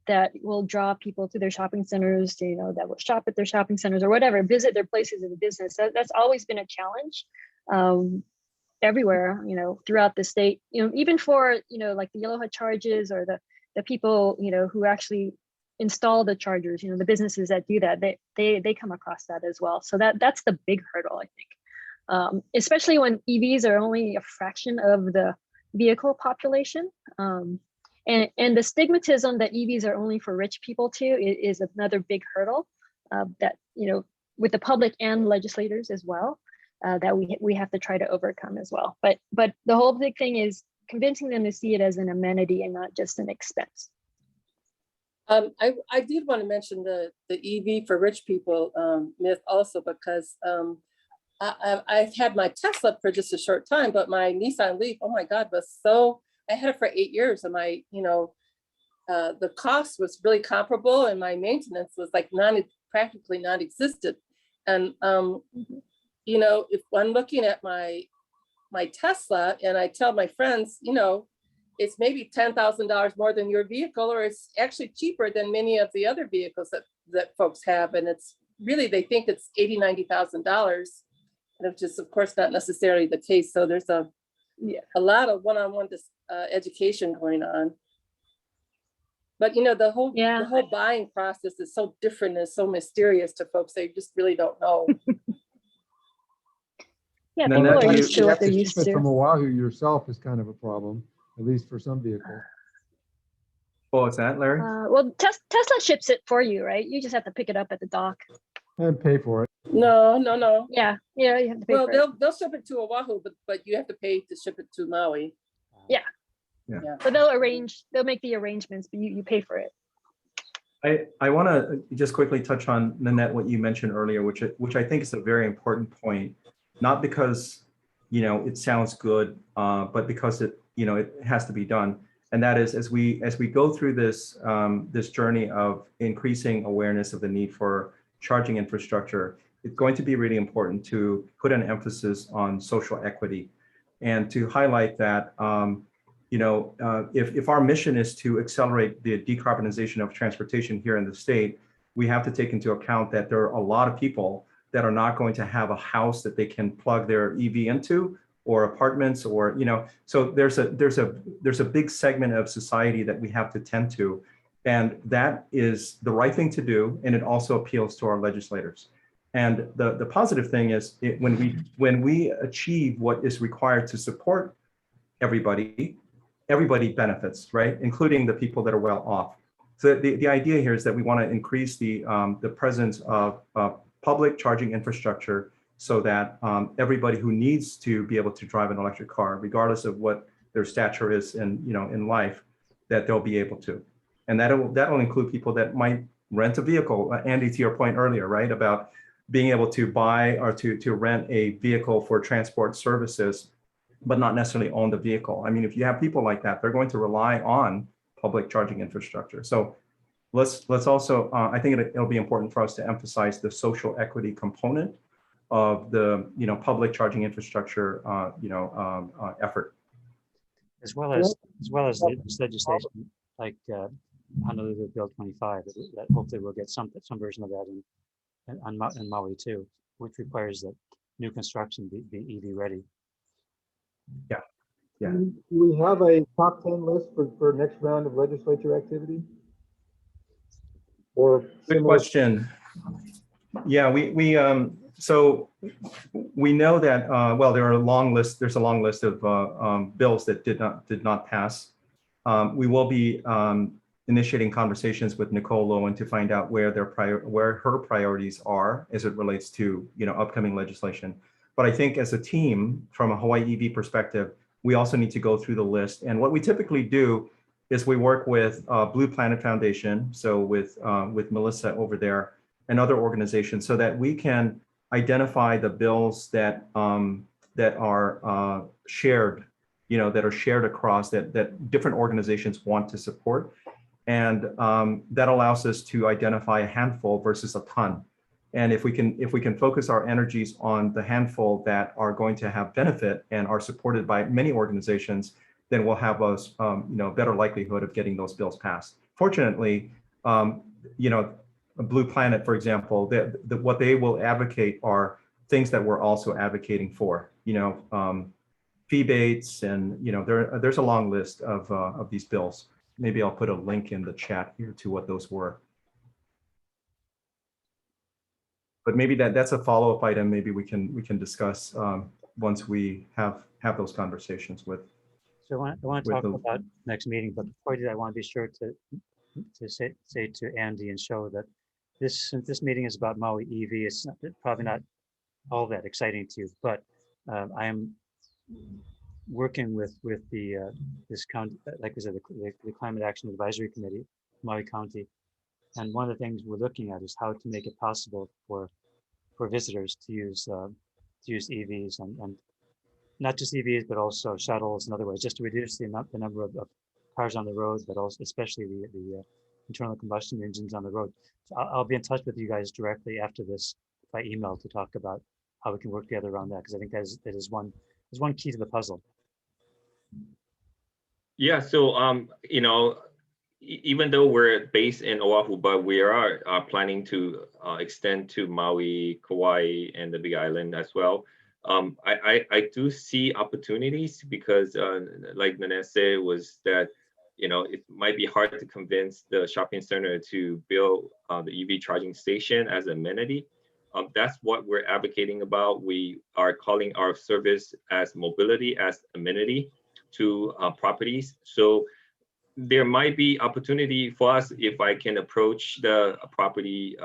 that will draw people to their shopping centers, that will shop at their shopping centers or whatever, visit their places of business. That's always been a challenge everywhere, throughout the state. Even for like the Yellow Hut charges or the people who actually install the chargers, the businesses that do that, they come across that as well. So that's the big hurdle, I think, especially when EVs are only a fraction of the vehicle population. And the stigmatism that EVs are only for rich people too is another big hurdle that with the public and legislators as well, that we have to try to overcome as well. But the whole big thing is convincing them to see it as an amenity and not just an expense. I did want to mention the EV for rich people myth also, because I've had my Tesla for just a short time, but my Nissan Leaf, oh my God, I had it for 8 years, and the cost was really comparable, and my maintenance was like practically non-existent. And if I'm looking at my Tesla and I tell my friends, it's maybe $10,000 more than your vehicle, or it's actually cheaper than many of the other vehicles that folks have. And it's really, they think it's $80,000, $90,000, which is of course not necessarily the case. So there's a lot of one-on-one education going on. But the whole buying process is so different and so mysterious to folks. They just really don't know. Yeah, people are used to what they're used to. From Oahu yourself is kind of a problem, at least for some vehicles. Oh, what's that, Larry? Well, Tesla ships it for you, right? You just have to pick it up at the dock. And pay for it. No. Yeah, you have to pay for it. They'll ship it to Oahu, but you have to pay to ship it to Maui. Yeah. But they'll make the arrangements, but you pay for it. I want to just quickly touch on, Nanette, what you mentioned earlier, which I think is a very important point, not because it sounds good, but because it has to be done. And that is, as we go through this journey of increasing awareness of the need for charging infrastructure, it's going to be really important to put an emphasis on social equity and to highlight that if our mission is to accelerate the decarbonization of transportation here in the state, we have to take into account that there are a lot of people that are not going to have a house that they can plug their EV into, or apartments, or so there's a big segment of society that we have to tend to, and that is the right thing to do, and it also appeals to our legislators. And the positive thing is when we achieve what is required to support everybody benefits, right? Including the people that are well off. So the idea here is that we want to increase the presence of public charging infrastructure so that everybody who needs to be able to drive an electric car, regardless of what their stature is in life, that they'll be able to. And that'll include people that might rent a vehicle. Andy, to your point earlier, right, about being able to buy or to rent a vehicle for transport services, but not necessarily own the vehicle. I mean, if you have people like that, they're going to rely on public charging infrastructure. So let's also, I think it'll be important for us to emphasize the social equity component of the public charging infrastructure effort. As well as this legislation like Honolulu Bill 25, that hopefully we'll get some version of that in Maui too, which requires that new construction be EV ready. Yeah. Yeah. Do we have a top 10 list for next round of legislature activity? Or good question. Yeah, so we know that well, there's a long list of bills that did not pass. We will be initiating conversations with Nicole Lowen to find out where her priorities are as it relates to upcoming legislation. But I think as a team, from a Hawaii EV perspective, we also need to go through the list. And what we typically do is we work with Blue Planet Foundation, so with Melissa over there and other organizations, so that we can identify the bills that are shared, that are shared across that different organizations want to support. And that allows us to identify a handful versus a ton. And if we can focus our energies on the handful that are going to have benefit and are supported by many organizations, then we'll have a better likelihood of getting those bills passed. Fortunately, Blue Planet, for example, what they will advocate are things that we're also advocating for. Fee baits, and there's a long list of these bills. Maybe I'll put a link in the chat here to what those were. But maybe that's a follow-up item. Maybe we can discuss once we have those conversations with. So I want to talk about next meeting, but before I do that, I want to be sure to say to Andy and show that since this meeting is about Maui EV, it's probably not all that exciting to you, but I am working with this county, like I said, the Climate Action Advisory Committee, Maui County. And one of the things we're looking at is how to make it possible for visitors to use EVs and not just EVs, but also shuttles and other ways, just to reduce the number of cars on the road, but also especially the internal combustion engines on the road. So I'll be in touch with you guys directly after this by email to talk about how we can work together around that, because I think that is one key to the puzzle. Yeah, so even though we're based in Oahu, but we are planning to extend to Maui, Kauai, and the Big Island as well. I do see opportunities because, like Nanette said, was that it might be hard to convince the shopping center to build the EV charging station as an amenity. That's what we're advocating about. We are calling our service as mobility as amenity to properties. So there might be opportunity for us if I can approach the property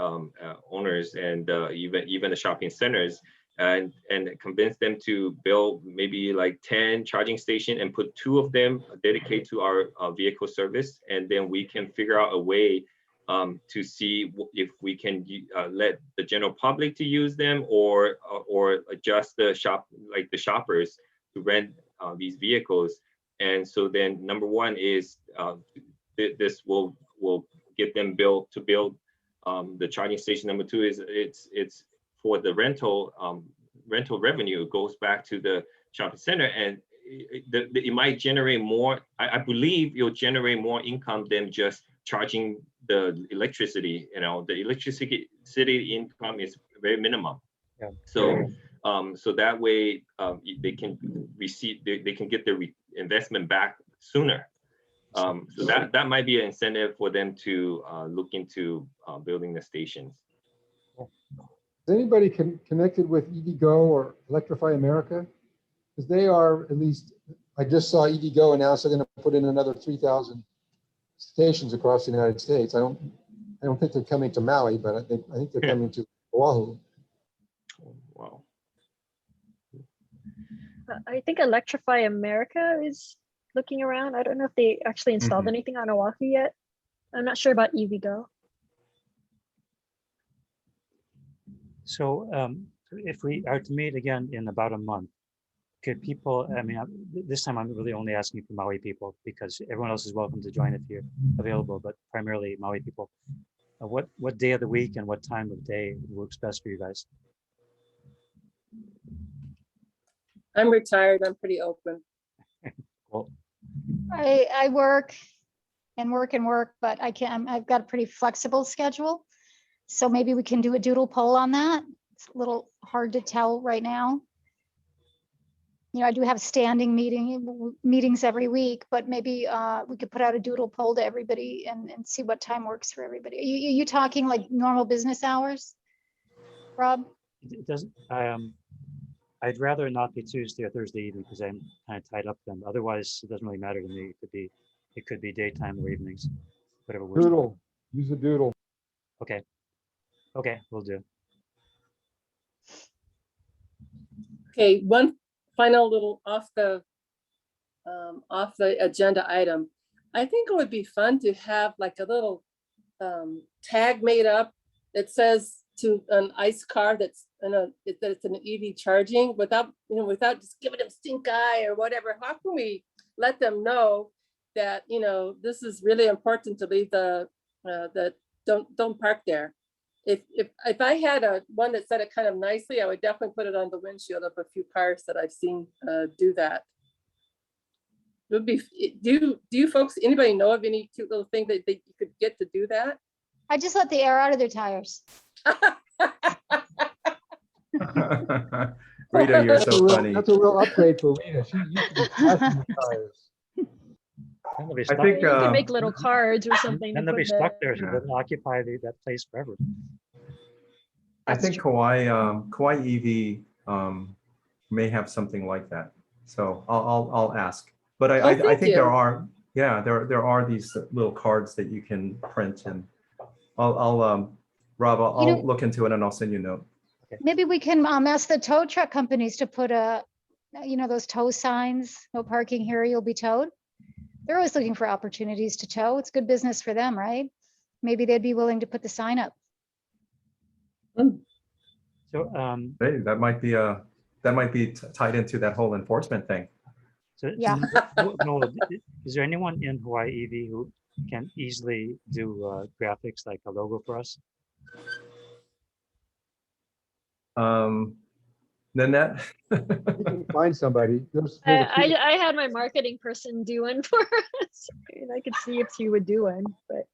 owners and even the shopping centers and convince them to build maybe like 10 charging stations and put 2 of them dedicated to our vehicle service. And then we can figure out a way to see if we can let the general public to use them or adjust the shoppers to rent these vehicles. And so then number one is this will get them build the charging station. Number 2 is it's for the rental revenue. It goes back to the shopping center, and it might generate more. I believe it'll generate more income than just charging the electricity. The electricity income is very minimum. Yeah. So so that way they can receive, they can get their investment back sooner. So that might be an incentive for them to look into building the stations. Is anybody connected with EVgo or Electrify America? Because they are, at least, I just saw EVgo announce they're going to put in another 3,000 stations across the United States. I don't think they're coming to Maui, but I think they're coming to Oahu. Wow. I think Electrify America is looking around. I don't know if they actually installed anything on Oahu yet. I'm not sure about EVgo. So if we are to meet again in about a month, could people, I mean, this time I'm really only asking for Maui people because everyone else is welcome to join if you're available, but primarily Maui people. What day of the week and what time of day works best for you guys? I'm retired. I'm pretty open. Well, I work and work and work, but I've got a pretty flexible schedule. So maybe we can do a doodle poll on that. It's a little hard to tell right now. You know, I do have standing meetings every week, but maybe we could put out a doodle poll to everybody and see what time works for everybody. Are you talking like normal business hours, Rob? it doesn't, I'd rather not be Tuesday or Thursday evening because I'm kind of tied up then. Otherwise, it doesn't really matter to me. It could be daytime or evenings, whatever works. Doodle, use a doodle. Okay. Okay, we'll do. Okay, one final little off the agenda item. I think it would be fun to have like a little tag made up that says to an ICE car that it's an EV charging without just giving them stink eye or whatever. How can we let them know that this is really important to leave that don't park there? If I had one that said it kind of nicely, I would definitely put it on the windshield of a few cars that I've seen do that. It would be. Do you folks, anybody know of any cute little thing that you could get to do that? I just let the air out of their tires. Rita, you're so funny. That's a real upgrade for Rita. She used to be passing the tires. Then they'll be I stuck, think You can make little cards or something. then to they'll be put stuck there. there, so they'll occupy that place forever. I think Kauai EV may have something like that. So I'll ask. But I thank think you. there are these little cards that you can print, and Rob, I'll look into it and I'll send you a note. Maybe we can ask the tow truck companies to put those tow signs, no parking here, you'll be towed. They're always looking for opportunities to tow. It's good business for them, right? Maybe they'd be willing to put the sign up. So, Hey, that might be tied into that whole enforcement thing. so Yeah. Noel, is there anyone in Hawaii EV who can easily do graphics like a logo for us? Nanette? You can find somebody. There's I had my marketing person do one for us, and I could see if she would do one, but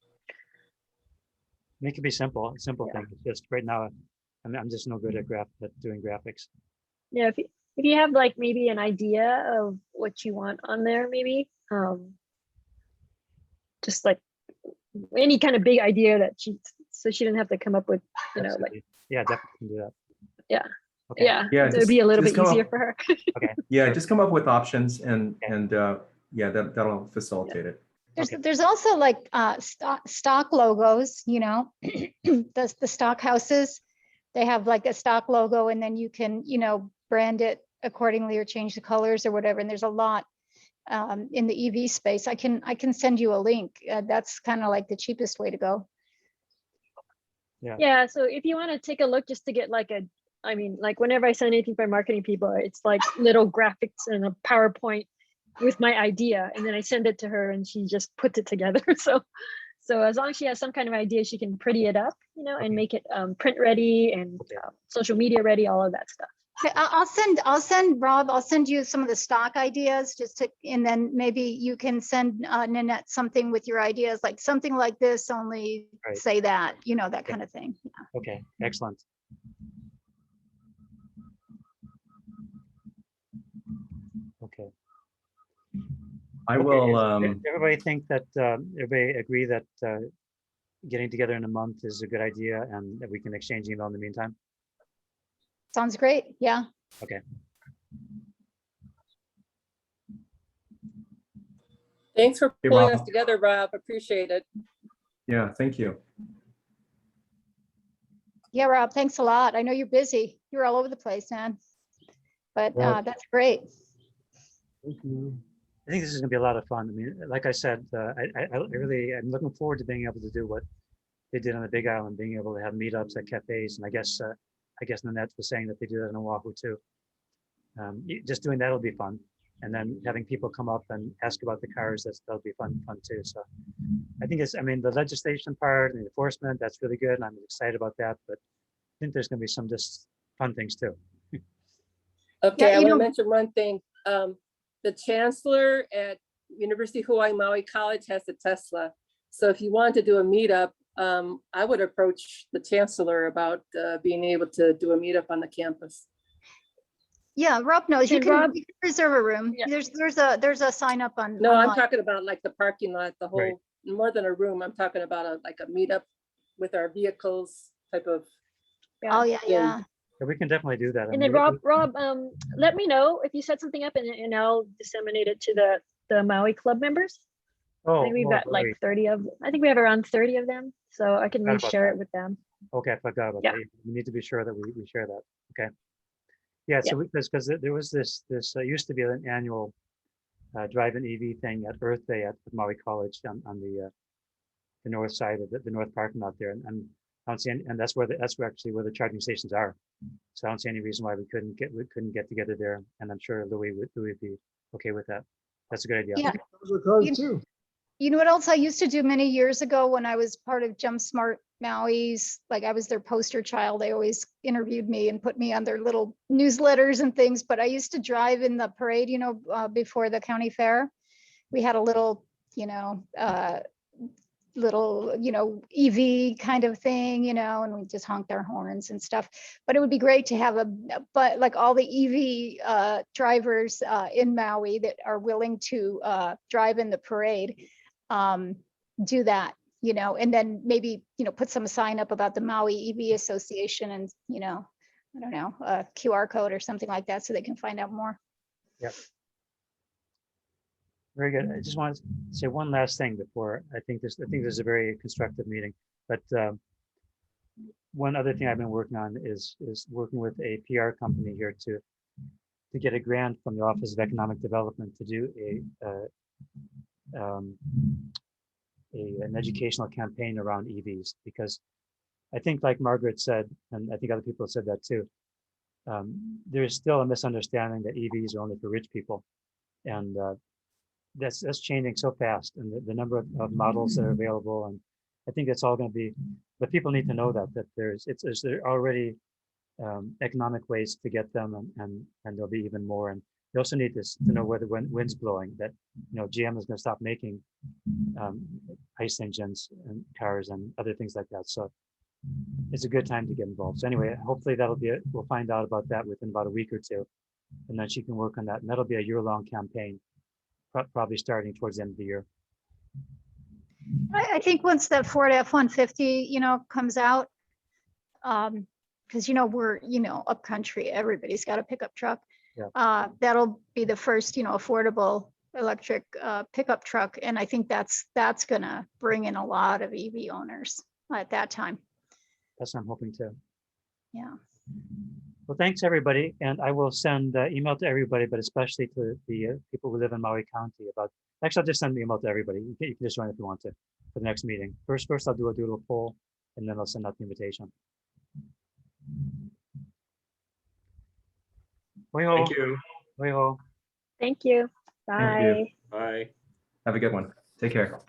It can be simple thing. It's just right now, I'm just no good at doing graphics. yeah, if you have like maybe an idea of what you want on there, maybe just like any kind of big idea that so she didn't have to come up with, Absolutely. Yeah, definitely can do that. Yeah. Okay. Yeah, it would be a little bit easier for her. Okay. Yeah, just come up with options and that'll facilitate it. There's also like stock logos, the stock houses, they have like a stock logo and then you can, brand it accordingly or change the colors or whatever. And there's a lot in the EV space. I can send you a link. That's kind of like the cheapest way to go. Yeah, so if you want to take a look just to get like whenever I send anything for marketing people, it's like little graphics and a PowerPoint with my idea, and then I send it to her and she just puts it together. So as long as she has some kind of idea, she can pretty it up, and make it print ready and social media ready, all of that stuff. Okay, I'll send Rob, I'll send you some of the stock ideas and then maybe you can send Nanette something with your ideas, like something like this, only say that, that kind of thing. Yeah. Okay, excellent. Okay. I will. Everybody think that everybody agree that getting together in a month is a good idea, and that we can exchange email in the meantime. Sounds great. Yeah. Okay. Thanks for Hey, pulling Rob. us together, Rob. Appreciate it. Yeah, thank you. Yeah, Rob, thanks a lot. I know you're busy. You're all over the place, man. But that's great. Thank you. I think this is gonna be a lot of fun. I mean, like I said, I'm looking forward to being able to do what they did on the Big Island, being able to have meetups at cafes, and I guess Nanette was saying that they do that in Oahu too. just doing that will be fun. And then having people come up and ask about the cars, that'll be fun too. So I think I mean, the legislation part and the enforcement, that's really good. And I'm excited about that, but I think there's going to be some just fun things too. Okay, Yeah, I you want to know- mention one thing. The chancellor at University of Hawaii Maui College has a Tesla. So if you want to do a meetup, I would approach the chancellor about being able to do a meetup on the campus. Yeah, Rob knows. You And can Rob- you can reserve a room. Yeah. There's a sign up on. No, I'm online. talking about like the parking lot, the Right. whole, more than a room. I'm talking about like a meetup with our vehicles type of. Oh, yeah, yeah. Yeah, we can definitely do that. I And mean, then Rob, let me know if you set something up and I'll disseminate it to the Maui club members. I think we've got like 30 of, I think we have around 30 of them. So I can Forgot about reshare that. it with them. Okay, I forgot about Yeah. that. We need to be sure that we share that. Okay. Yeah, so because there was this used to be an annual drive-in EV thing at Earth Day at Maui College on the north side of the north parking lot there, and I don't see any, and that's where actually where the charging stations are. So I don't see any reason why we couldn't get together there, and I'm sure Louis would be okay with that. That's a good idea. Yeah. Those are cars You- too. You know what else I used to do many years ago when I was part of Jump Smart Maui's, like I was their poster child. They always interviewed me and put me on their little newsletters and things, but I used to drive in the parade, before the county fair. We had a little, EV kind of thing, and we just honked our horns and stuff. But it would be great to have but like all the EV drivers in Maui that are willing to drive in the parade, do that, and then maybe, put some sign up about the Maui EV Association and, I don't know, a QR code or something like that so they can find out more. Yep. Very good. I just want to say one last thing before I think this is a very constructive meeting. But one other thing I've been working on is working with a PR company here to get a grant from the Office of Economic Development to do an educational campaign around EVs, because I think, like Margaret said, and I think other people have said that too, there's still a misunderstanding that EVs are only for rich people, and that's changing so fast, and the number of models that are available, and I think that's all going to be. But people need to know that there are already economic ways to get them, and there'll be even more. And you also need to know where the wind's blowing. That GM is going to stop making ICE engines and cars and other things like that. So it's a good time to get involved. So anyway, hopefully that'll be it. We'll find out about that within about a week or two, and then she can work on that. And that'll be a year-long campaign, probably starting towards the end of the year. I think once that Ford F-150, comes out, because, we're, upcountry, everybody's got a pickup truck. Yeah. That'll be the first, affordable electric pickup truck. And I think that's gonna bring in a lot of EV owners at that time. That's what I'm hoping to. Yeah. Well, thanks everybody. And I will send email to everybody, but especially to the people who live in Maui County actually, I'll just send an email to everybody. You can just join if you want to for the next meeting. First I'll do a doodle poll, and then I'll send out the invitation. Thank you. Hoi ho. Thank you. Bye. Bye. Have a good one. Take care.